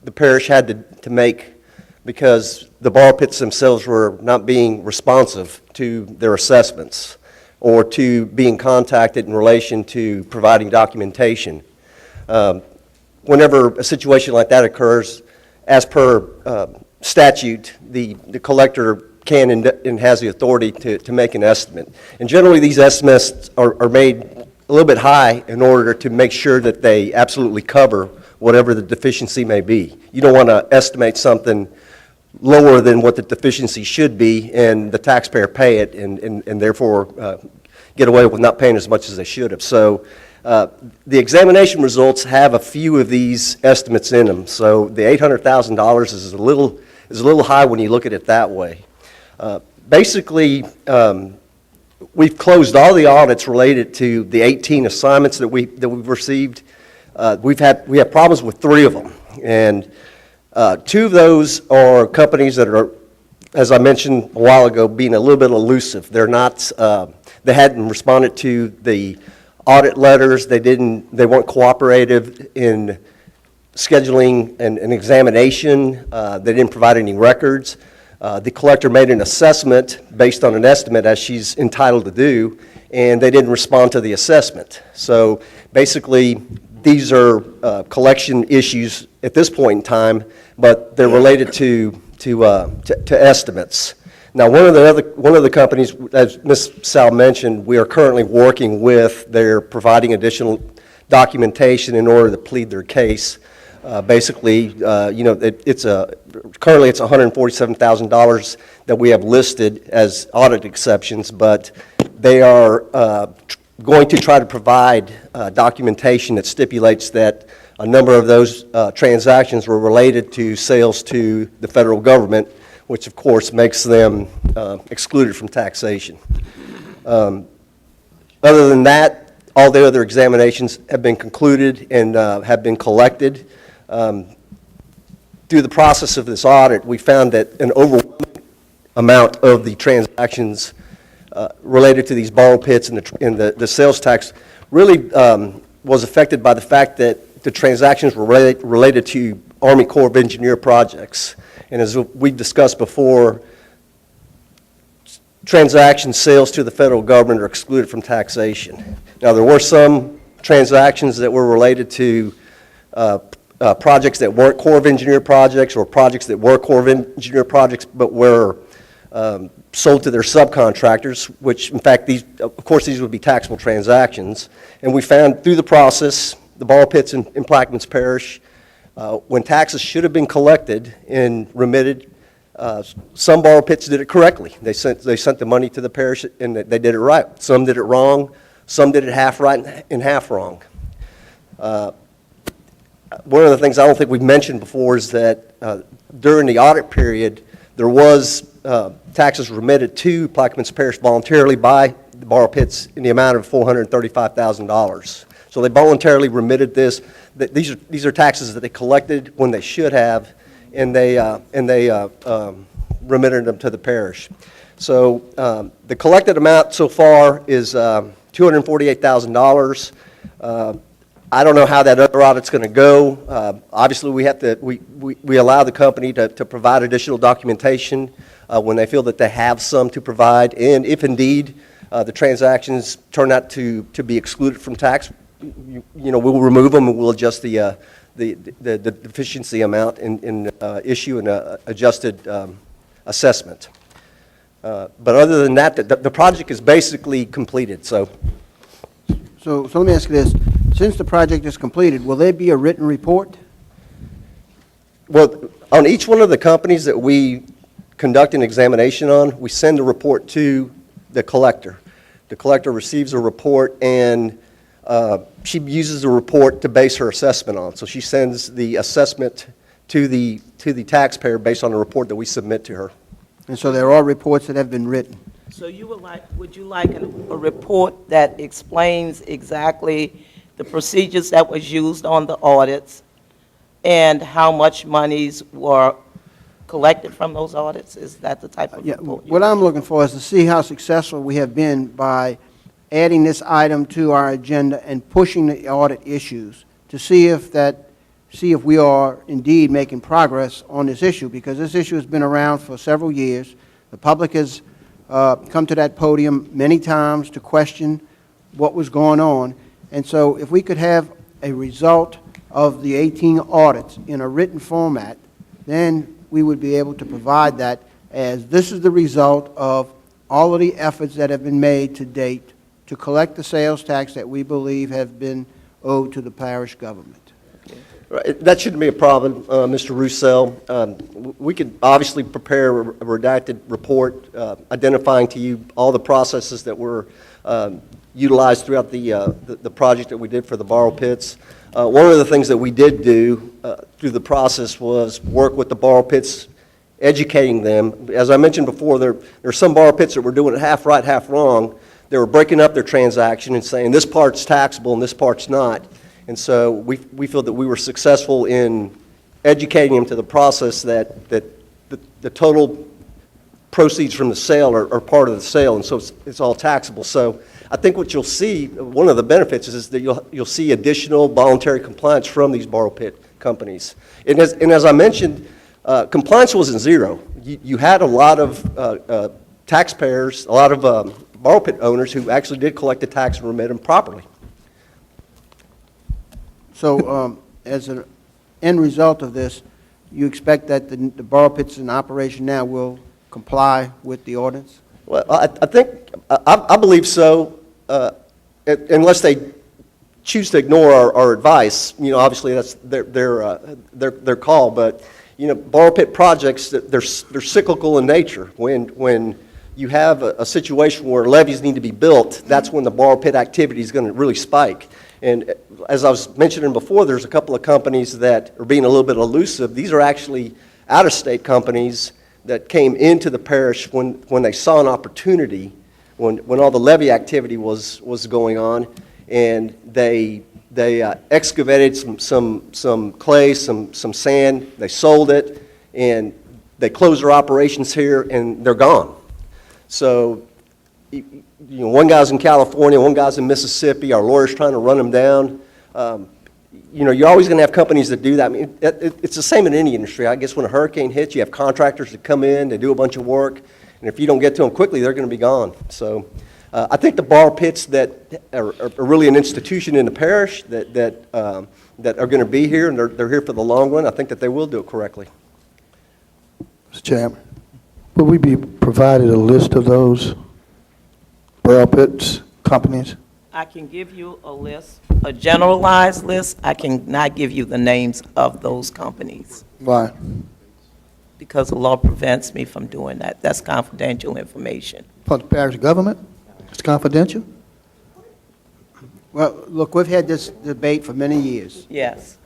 the parish had to make because the borrow pits themselves were not being responsive to their assessments or to being contacted in relation to providing documentation. Whenever a situation like that occurs, as per statute, the collector can and has the authority to make an estimate. And generally, these estimates are made a little bit high in order to make sure that they absolutely cover whatever the deficiency may be. You don't want to estimate something lower than what the deficiency should be and the taxpayer pay it and therefore get away with not paying as much as they should have. So the examination results have a few of these estimates in them. So the $800,000 is a little high when you look at it that way. Basically, we've closed all the audits related to the 18 assignments that we've received. We have problems with 3 of them, and 2 of those are companies that are, as I mentioned a while ago, being a little bit elusive. They're not. They hadn't responded to the audit letters. They weren't cooperative in scheduling an examination. They didn't provide any records. The collector made an assessment based on an estimate, as she's entitled to do, and they didn't respond to the assessment. So basically, these are collection issues at this point in time, but they're related to estimates. Now, one of the companies, as Ms. Sal mentioned, we are currently working with. They're providing additional documentation in order to plead their case. Basically, currently it's $147,000 that we have listed as audit exceptions, but they are going to try to provide documentation that stipulates that a number of those transactions were related to sales to the federal government, which of course makes them excluded from taxation. Other than that, all the other examinations have been concluded and have been collected. Through the process of this audit, we found that an overwhelming amount of the transactions related to these borrow pits and the sales tax really was affected by the fact that the transactions were related to Army Corps of Engineer projects. And as we discussed before, transaction sales to the federal government are excluded from taxation. Now, there were some transactions that were related to projects that weren't Corps of Engineer projects or projects that were Corps of Engineer projects but were sold to their subcontractors, which in fact, of course, these would be taxable transactions. And we found through the process, the borrow pits in Plaquemines Parish, when taxes should have been collected and remitted, some borrow pits did it correctly. They sent the money to the parish and they did it right. Some did it wrong. Some did it half right and half wrong. One of the things I don't think we've mentioned before is that during the audit period, there was taxes remitted to Plaquemines Parish voluntarily by the borrow pits in the amount of $435,000. So they voluntarily remitted this. These are taxes that they collected when they should have, and they remitted them to the parish. So the collected amount so far is $248,000. I don't know how that other audit's going to go. Obviously, we allow the company to provide additional documentation when they feel that they have some to provide, and if indeed the transactions turn out to be excluded from tax, we'll remove them and we'll adjust the deficiency amount and issue an adjusted assessment. But other than that, the project is basically completed. So let me ask you this. Since the project is completed, will there be a written report? Well, on each one of the companies that we conduct an examination on, we send a report to the collector. The collector receives a report, and she uses the report to base her assessment on. So she sends the assessment to the taxpayer based on the report that we submit to her. And so there are reports that have been written. So would you like a report that explains exactly the procedures that was used on the audits and how much monies were collected from those audits? Is that the type of report? What I'm looking for is to see how successful we have been by adding this item to our agenda and pushing the audit issues to see if we are indeed making progress on this issue, because this issue has been around for several years. The public has come to that podium many times to question what was going on. And so if we could have a result of the 18 audits in a written format, then we would be able to provide that as this is the result of all of the efforts that have been made to date to collect the sales tax that we believe have been owed to the parish government. Right, that shouldn't be a problem, Mr. Roussel. We could obviously prepare a redacted report identifying to you all the processes that were utilized throughout the project that we did for the borrow pits. One of the things that we did do through the process was work with the borrow pits, educating them. As I mentioned before, there are some borrow pits that were doing it half right, half wrong. They were breaking up their transaction and saying this part's taxable and this part's not. And so we feel that we were successful in educating them to the process that the total proceeds from the sale are part of the sale, and so it's all taxable. So I think what you'll see, one of the benefits is that you'll see additional voluntary compliance from these borrow pit companies. And as I mentioned, compliance wasn't zero. You had a lot of taxpayers, a lot of borrow pit owners who actually did collect the tax and remit them properly. So as an end result of this, you expect that the borrow pits in operation now will comply with the ordinance? Well, I believe so, unless they choose to ignore our advice. You know, obviously that's their call. But you know, borrow pit projects, they're cyclical in nature. When you have a situation where levees need to be built, that's when the borrow pit activity is going to really spike. And as I was mentioning before, there's a couple of companies that are being a little bit elusive. These are actually out-of-state companies that came into the parish when they saw an opportunity, when all the levee activity was going on, and they excavated some clay, some sand, they sold it, and they closed their operations here, and they're gone. So, you know, one guy's in California, one guy's in Mississippi, our lawyer's trying to run them down. You know, you're always going to have companies that do that. I mean, it's the same in any industry. I guess when a hurricane hits, you have contractors that come in, they do a bunch of work, and if you don't get to them quickly, they're going to be gone. So I think the borrow pits that are really an institution in the parish that are going to be here, and they're here for the long run, I think that they will do it correctly. Mr. Chairman, will we be provided a list of those borrow pits companies? I can give you a list, a generalized list. I cannot give you the names of those companies. Why? Because the law prevents me from doing that. That's confidential information. For the parish government? It's confidential? Well, look, we've had this debate for many years. Yes.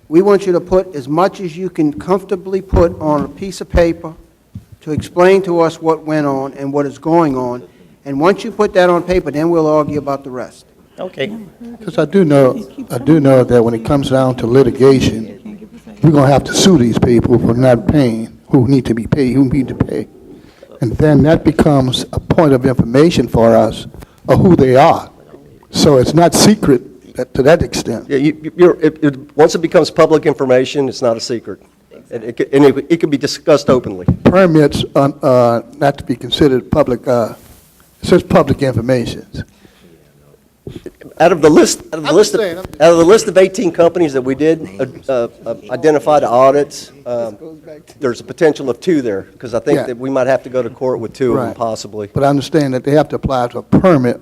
We want you to put as much as you can comfortably put on a piece of paper to explain to us what went on and what is going on. And once you put that on paper, then we'll argue about the rest. Okay. Because I do know that when it comes down to litigation, we're going to have to sue these people for not paying, who need to be paid, who need to pay. And then that becomes a point of information for us of who they are. So it's not secret to that extent. Yeah, once it becomes public information, it's not a secret. And it can be discussed openly. Permits are not to be considered public, it's just public information. Out of the list of 18 companies that we did identify to audits, there's a potential of 2 there, because I think that we might have to go to court with 2 of them possibly. But I understand that they have to apply to a permit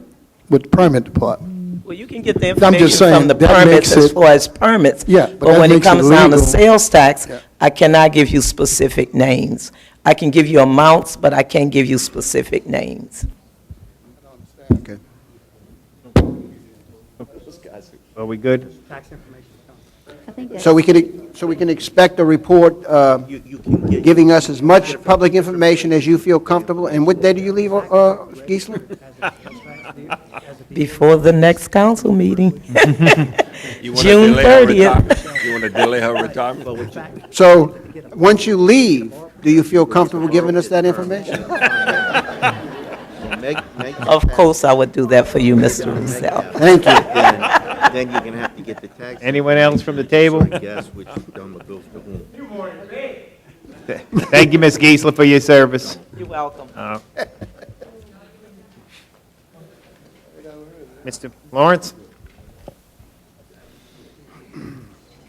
with the permit department. Well, you can get the information from the permits as far as permits. Yeah, but when it comes down to sales tax, I cannot give you specific names. I can give you amounts, but I can't give you specific names. Okay. Are we good? So we can expect a report giving us as much public information as you feel comfortable. And what day do you leave, Gisela? Before the next council meeting. June 30th. You want to delay her retirement? So once you leave, do you feel comfortable giving us that information? Of course, I would do that for you, Mr. Russell. Thank you. Then you're going to have to get the tax. Anyone else from the table? Guess which number goes to whom. Thank you, Ms. Geisler, for your service. You're welcome. Mr. Lawrence?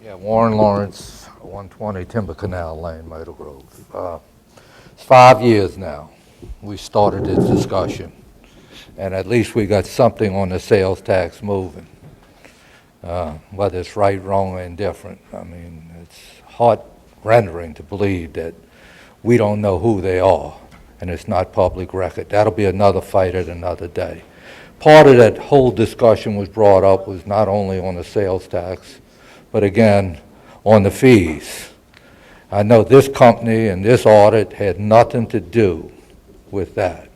Yeah, Warren Lawrence, 120 Timber Canal Lane, Myrtle Grove. It's 5 years now we started this discussion, and at least we got something on the sales tax moving. Whether it's right, wrong, or indifferent, I mean, it's heart-rendering to believe that we don't know who they are, and it's not public record. That'll be another fight at another day. Part of that whole discussion was brought up was not only on the sales tax, but again, on the fees. I know this company and this audit had nothing to do with that.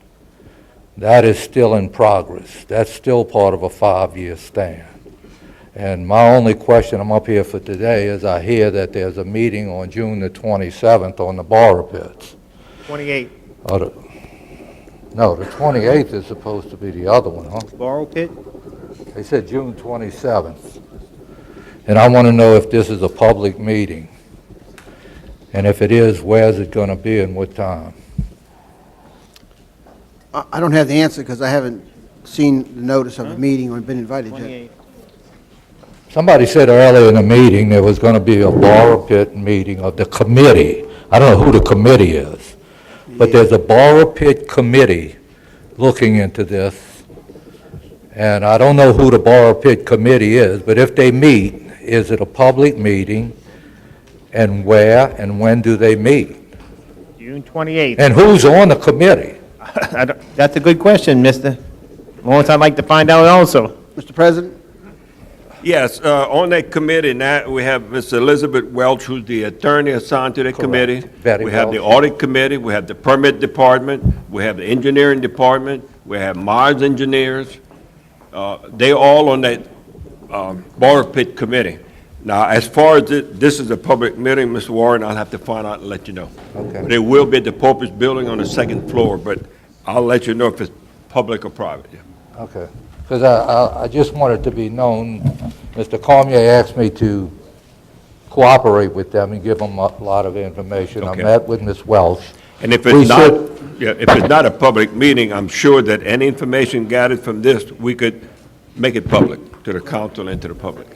That is still in progress. That's still part of a 5-year stand. And my only question, I'm up here for today, is I hear that there's a meeting on June the 27th on the borrow pits. 28. No, the 28th is supposed to be the other one, huh? Borrow pit? They said June 27th. And I want to know if this is a public meeting. And if it is, where's it going to be and what time? I don't have the answer because I haven't seen the notice of the meeting or been invited yet. Somebody said earlier in the meeting there was going to be a borrow pit meeting of the committee. I don't know who the committee is, but there's a borrow pit committee looking into this. And I don't know who the borrow pit committee is, but if they meet, is it a public meeting? And where and when do they meet? June 28th. And who's on the committee? That's a good question, Mr. Lawrence. I'd like to find out also. Mr. President? Yes, on that committee now, we have Ms. Elizabeth Welch, who's the attorney assigned to the committee. Betty We have the Welch. audit committee, we have the permit department, we have the engineering department, we have Mars Engineers. They all on that borrow pit committee. Now, as far as this is a public meeting, Mr. Warren, I'll have to find out and let you know. Okay. But it will be at the Popus Building on the second floor, but I'll let you know if it's public or private. Yeah. Okay. Because I just wanted to be known, Mr. Cormier asked me to cooperate with them and give them a lot of information. Okay. I met with Ms. Welch. And if We it's not, should- if it's not a public meeting, I'm sure that any information gathered from this, we could make it public to the council and to the public.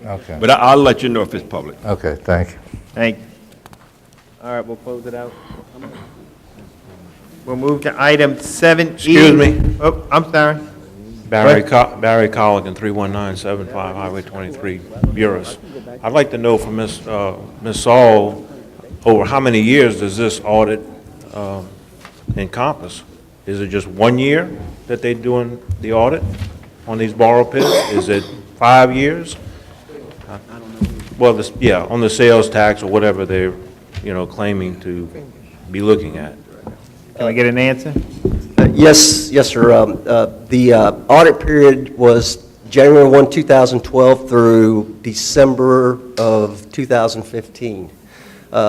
Okay. But I'll let you know if it's public. Okay, thank you. Thank you. All right, we'll close it out. We'll move to item 7E. Excuse me. Oh, I'm sorry. Barry What? Barry Colligan, 31975 Highway 23, Buras. I'd like to know from Ms. Saul, over how many years does this audit encompass? Is it just 1 year that they're doing the audit on these borrow pits? Is it 5 years? Well, yeah, on the sales tax or whatever they're, claiming to be looking at. Can we get an answer? Yes, sir. The audit period was January 1, 2012 through December of 2015.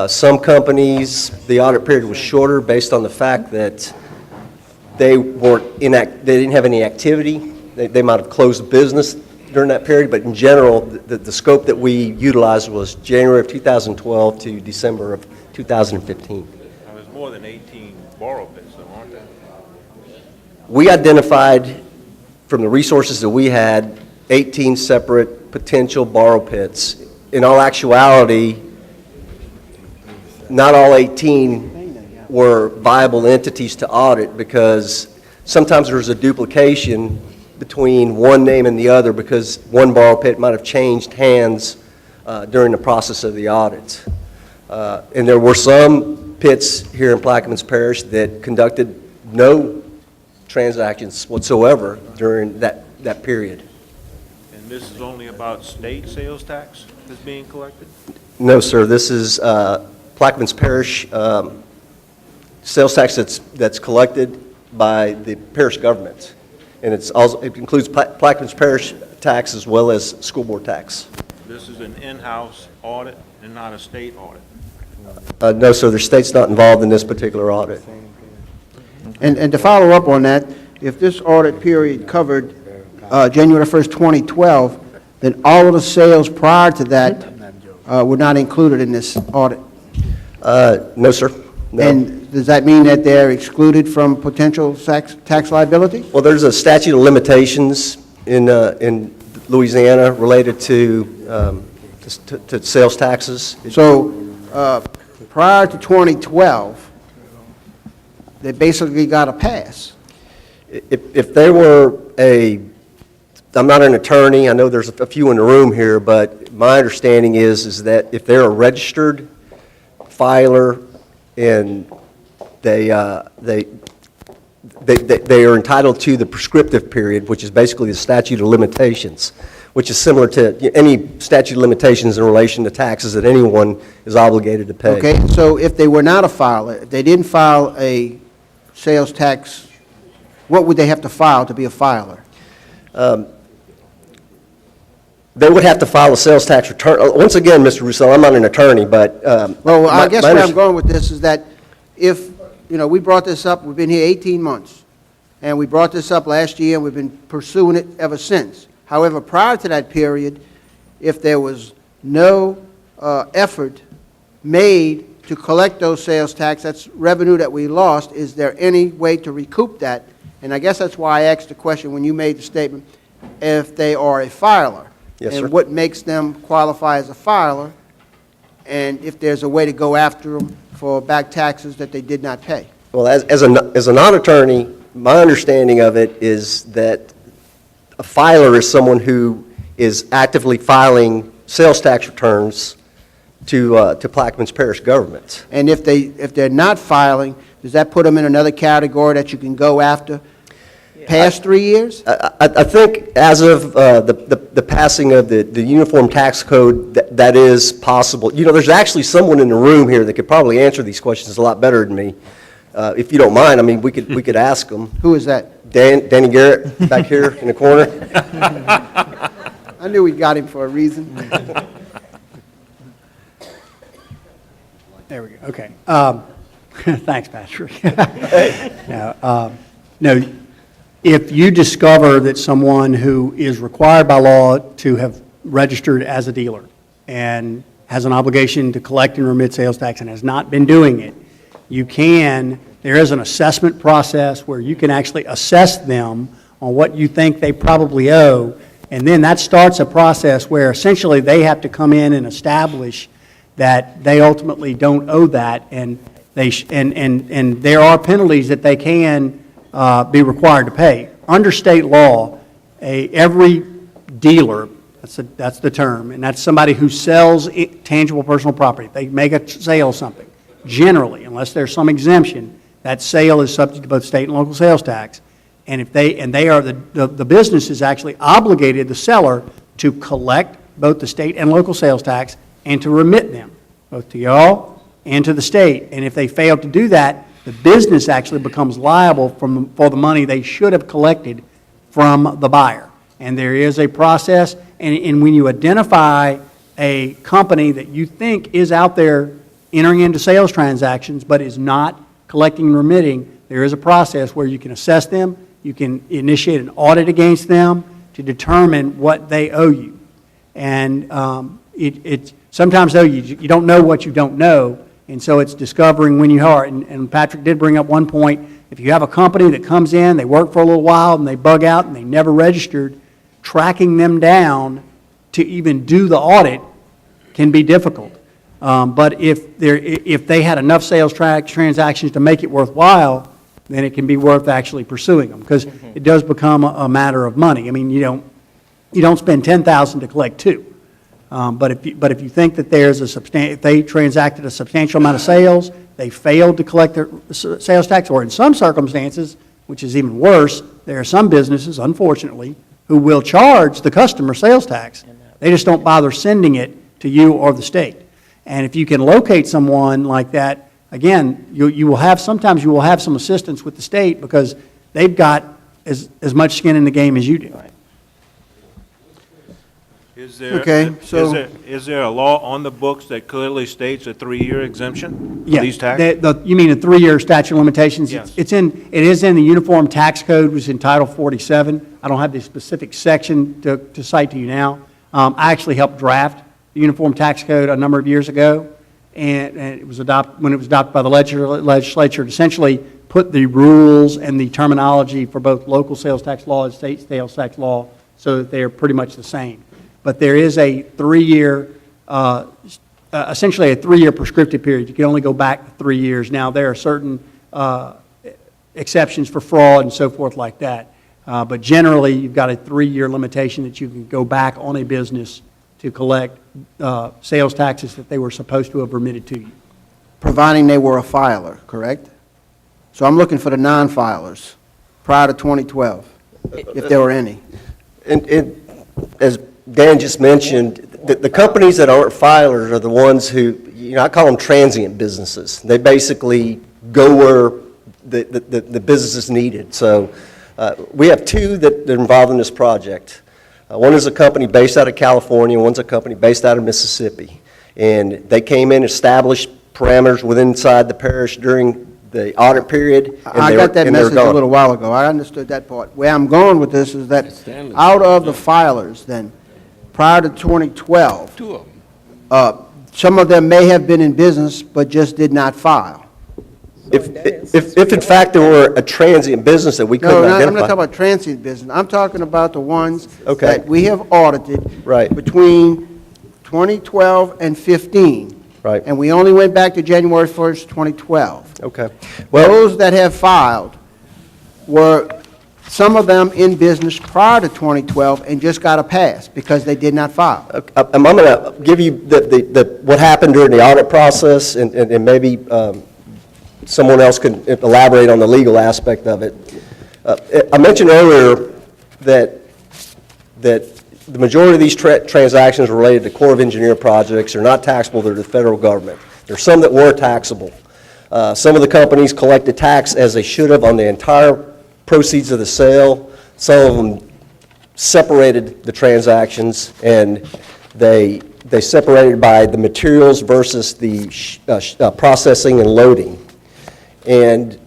Some companies, the audit period was shorter based on the fact that they didn't have any activity. They might have closed business during that period, but in general, the scope that we utilized was January of 2012 to December of 2015. There's more than 18 borrow pits, though, aren't there? We identified, from the resources that we had, 18 separate potential borrow pits. In all actuality, not all 18 were viable entities to audit because sometimes there's a duplication between one name and the other because one borrow pit might have changed hands during the process of the audit. And there were some pits here in Plaquemines Parish that conducted no transactions whatsoever during that period. And this is only about state sales tax that's being collected? No, sir. This is Plaquemines Parish sales tax that's collected by the parish government. And it includes Plaquemines Parish tax as well as school board tax. This is an in-house audit and not a state audit? No, sir. The state's not involved in this particular audit. And to follow up on that, if this audit period covered January 1st, 2012, then all of the sales prior to that were not included in this audit? No, sir. No. And does that mean that they're excluded from potential tax liability? Well, there's a statute of limitations in Louisiana related to sales taxes. So prior to 2012, they basically got a pass. If they were I'm not an attorney, I know there's a few in the room here, but my understanding is that if they're a registered filer and they are entitled to the prescriptive period, which is basically the statute of limitations, which is similar to any statute of limitations in relation to taxes that anyone is obligated to pay. Okay, so if they were not a filer, if they didn't file a sales tax, what would they have to file to be a filer? They would have to file a sales tax return. Once again, Mr. Russo, I'm not an attorney, but... Well, I guess where I'm going with this is that if, we brought this up, we've been here 18 months, and we brought this up last year, and we've been pursuing it ever since. However, prior to that period, if there was no effort made to collect those sales tax, that's revenue that we lost, is there any way to recoup that? And I guess that's why I asked the question when you made the statement, if they are a filer. Yes, sir. And what makes them qualify as a filer, and if there's a way to go after them for back taxes that they did not pay. Well, as a non-attorney, my understanding of it is that a filer is someone who is actively filing sales tax returns to Plaquemines Parish government. And if they're not filing, does that put them in another category that you can go after past 3 years? I think as of the passing of the Uniform Tax Code, that is possible. There's actually someone in the room here that could probably answer these questions a lot better than me. If you don't mind, I mean, we could ask them. Who is that? Danny Garrett, back here in the corner. I knew we got him for a reason. There we go, okay. Thanks, Patrick. No, if you discover that someone who is required by law to have registered as a dealer and has an obligation to collect and remit sales tax and has not been doing it, there is an assessment process where you can actually assess them on what you think they probably owe, and then that starts a process where essentially they have to come in and establish that they ultimately don't owe that, and there are penalties that they can be required to pay. Under state law, every dealer, that's the term, and that's somebody who sells tangible personal property. They make a sale of something. Generally, unless there's some exemption, that sale is subject to both state and local sales tax. And if the business is actually obligated, the seller, to collect both the state and local sales tax and to remit them, both to y'all and to the state. And if they fail to do that, the business actually becomes liable for the money they should have collected from the buyer. And there is a process, and when you identify a company that you think is out there entering into sales transactions but is not collecting and remitting, there is a process where you can assess them, you can initiate an audit against them to determine what they owe you. And sometimes, though, you don't know what you don't know, and so it's discovering when you are. And Patrick did bring up one point. If you have a company that comes in, they work for a little while, and they bug out, and they never registered, tracking them down to even do the audit can be difficult. But if they had enough sales transactions to make it worthwhile, then it can be worth actually pursuing them, because it does become a matter of money. I mean, you don't spend $10,000 to collect $2. But if you think that if they transacted a substantial amount of sales, they failed to collect their sales tax, or in some circumstances, which is even worse, there are some businesses, unfortunately, who will charge the customer sales tax. They just don't bother sending it to you or the state. And if you can locate someone like that, again, sometimes you will have some assistance with the state because they've got as much skin in the game as you do. Is there, Okay, so- is there a law on the books that clearly states a 3-year exemption for Yeah, these taxes? you mean a 3-year statute of limitations? Yes. It is in the Uniform Tax Code, which is in Title 47. I don't have the specific section to cite to you now. I actually helped draft the Uniform Tax Code a number of years ago, and it was when it was adopted by the legislature, it essentially put the rules and the terminology for both local sales tax law and state sales tax law so that they are pretty much the same. But there is a 3-year, essentially a 3-year prescriptive period. You can only go back 3 years. Now, there are certain exceptions for fraud and so forth like that. But generally, you've got a 3-year limitation that you can go back on a business to collect sales taxes that they were supposed to have remitted to you. Providing they were a filer, correct? So I'm looking for the non-filers prior to 2012, if there were any. And as Dan just mentioned, the companies that aren't filers are the ones who, I call them transient businesses. They basically go where the business is needed. So we have 2 that are involved in this project. One is a company based out of California, one's a company based out of Mississippi. And they came in, established parameters inside the parish during the audit period. I got that message a little while ago. I understood that part. Where I'm going with this is that out of the filers, then, prior to 2012, 2 of them. some of them may have been in business but just did not file. If in fact there were a transient business that we couldn't No, identify. I'm not talking about transient business. I'm talking about the ones Okay. that we have audited Right. between 2012 and 15. Right. And we only went back to January 1st, 2012. Okay. Well, Those that have filed were, some of them in business prior to 2012 and just got a pass because they did not file. I'm going to give you what happened during the audit process, and maybe someone else can elaborate on the legal aspect of it. I mentioned earlier that the majority of these transactions related to Corps of Engineer projects are not taxable to the federal government. There are some that were taxable. Some of the companies collected tax as they should have on the entire proceeds of the sale. Some of them separated the transactions, and they separated by the materials versus the processing and loading. And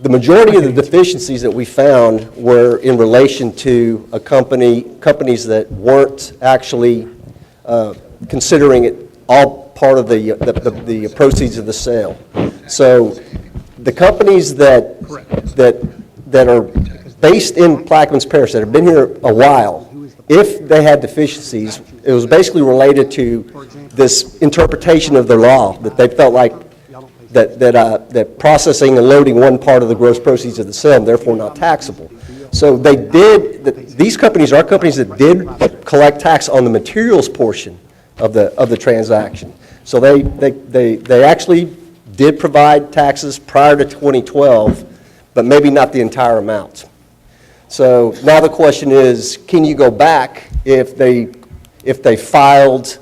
the majority of the deficiencies that we found were in relation to companies that weren't actually considering it all part of the proceeds of the sale. So the companies that are based in Plaquemines Parish, that have been here a while, if they had deficiencies, it was basically related to this interpretation of the law, that they felt like that processing and loading one part of the gross proceeds of the sale, and therefore not taxable. So these companies are companies that did collect tax on the materials portion of the transaction. So they actually did provide taxes prior to 2012, but maybe not the entire amount. So now the question is, can you go back if they filed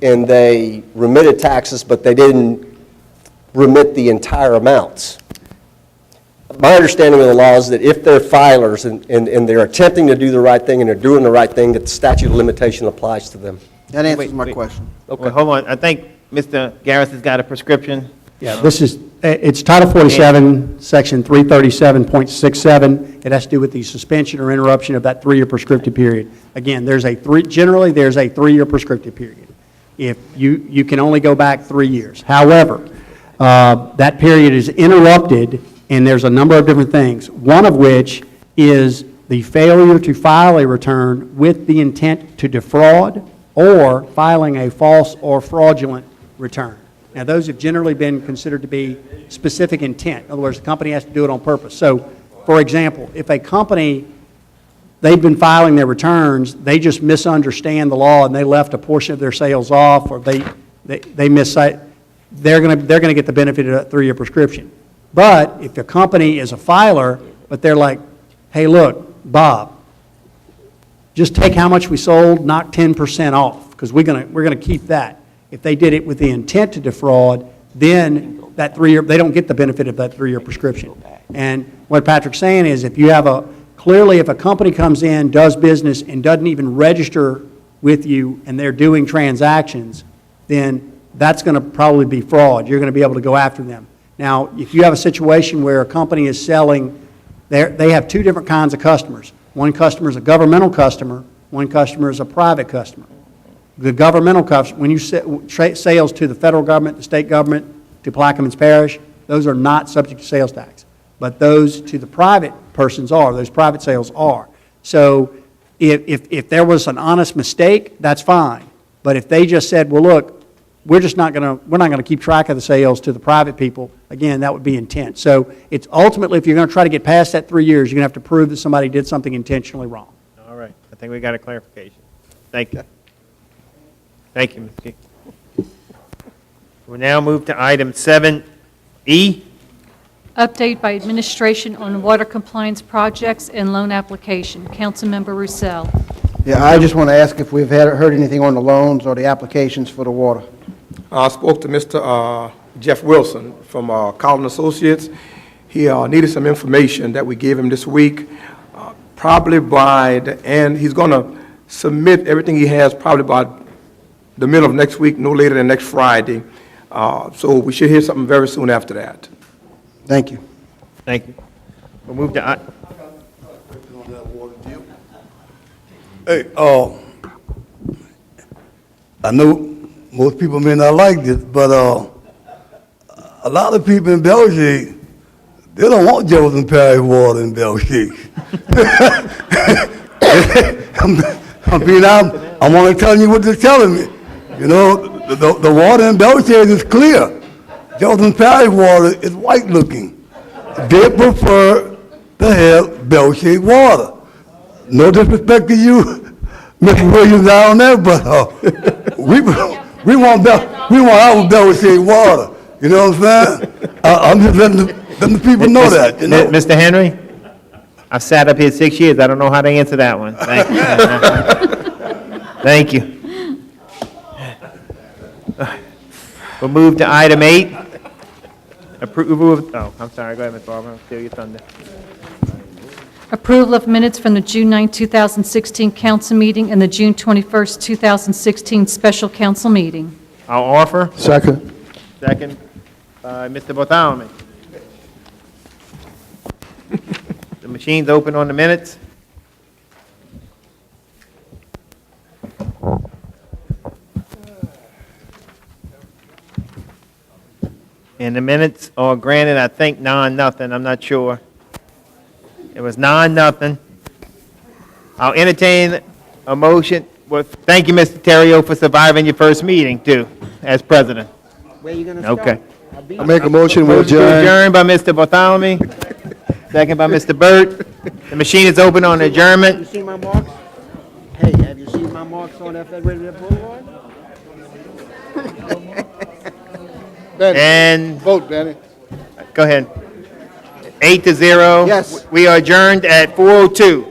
and they remitted taxes, but they didn't remit the entire amounts? My understanding of the law is that if they're filers and they're attempting to do the right thing and they're doing the right thing, that the statute of limitation applies to them. That answers my question. Okay. Well, hold on, I think Mr. Garris has got a prescription. Yeah, it's Title 47, Section 337.67. It has to do with the suspension or interruption of that 3-year prescriptive period. Again, generally, there's a 3-year prescriptive period. If you can only go back 3 years. However, that period is interrupted, and there's a number of different things, one of which is the failure to file a return with the intent to defraud or filing a false or fraudulent return. Now, those have generally been considered to be specific intent. In other words, the company has to do it on purpose. So, for example, if a company, they've been filing their returns, they just misunderstand the law and they left a portion of their sales off, or they miscite, they're going to get the benefit of that 3-year prescription. But if the company is a filer, but they're like, hey, look, Bob, just take how much we sold, knock 10% off, because we're going to keep that. If they did it with the intent to defraud, then that 3-year, they don't get the benefit of that 3-year prescription. And what Patrick's saying is, if you have clearly if a company comes in, does business, and doesn't even register with you and they're doing transactions, then that's going to probably be fraud. You're going to be able to go after them. Now, if you have a situation where a company is selling, they have two different kinds of customers. One customer is a governmental customer, one customer is a private customer. The governmental customer, when you sales to the federal government, the state government, to Plaquemines Parish, those are not subject to sales tax. But those to the private persons are, those private sales are. So if there was an honest mistake, that's fine. But if they just said, well, look, we're not going to keep track of the sales to the private people, again, that would be intent. So it's ultimately, if you're going to try to get past that 3 years, you're going to have to prove that somebody did something intentionally wrong. All right, I think we got a clarification. Thank you. Thank you, Ms. Key. We'll now move to item 7E. Update by administration on water compliance projects and loan application. Councilmember Roussel. Yeah, I just want to ask if we've heard anything on the loans or the applications for the water. I spoke to Mr. Jeff Wilson from Collin Associates. He needed some information that we gave him this week. Probably by the end, he's going to submit everything he has probably by the middle of next week, no later than next Friday. So we should hear something very soon after that. Thank you. Thank you. We'll move to, Hey, I know most people may not like this, but a lot of people in Belgique, they don't want Jefferson Parish water in Belgique. I want to tell you what they're telling me. You know, the water in Belgique is clear. Jefferson Parish water is white looking. They prefer to have Belgique water. No disrespect to you, Mr. Williams down there, but we want our Belgique water. You know what I'm saying? I'm just letting the people know that. You know? Mr. Henry, I've sat up here 6 years. I don't know how to answer that one. Thank you. Thank you. We'll move to item 8. Approval of, I'm sorry. Go ahead, Ms. Barber. I'll steal your thunder. Approval of minutes from the June 9, 2016 council meeting and the June 21, 2016 special council meeting. I'll offer. Second. Second by Mr. Bartholomew. The machine's open on the minutes. And the minutes are granted, I think, 9-0. I'm not sure. It was 9-0. I'll entertain a motion. Well, thank you, Mr. Terrio, for surviving your first meeting, too, as president. Where you going to Okay. I make a motion with Motion to adjourn by Mr. Bartholomew, second by Mr. Burt. The machine is open on adjournment. You see my marks? Hey, have you seen my marks on that Federal Boulevard? And Vote, Benny. go ahead. 8-0. Yes. We are adjourned at 4:02.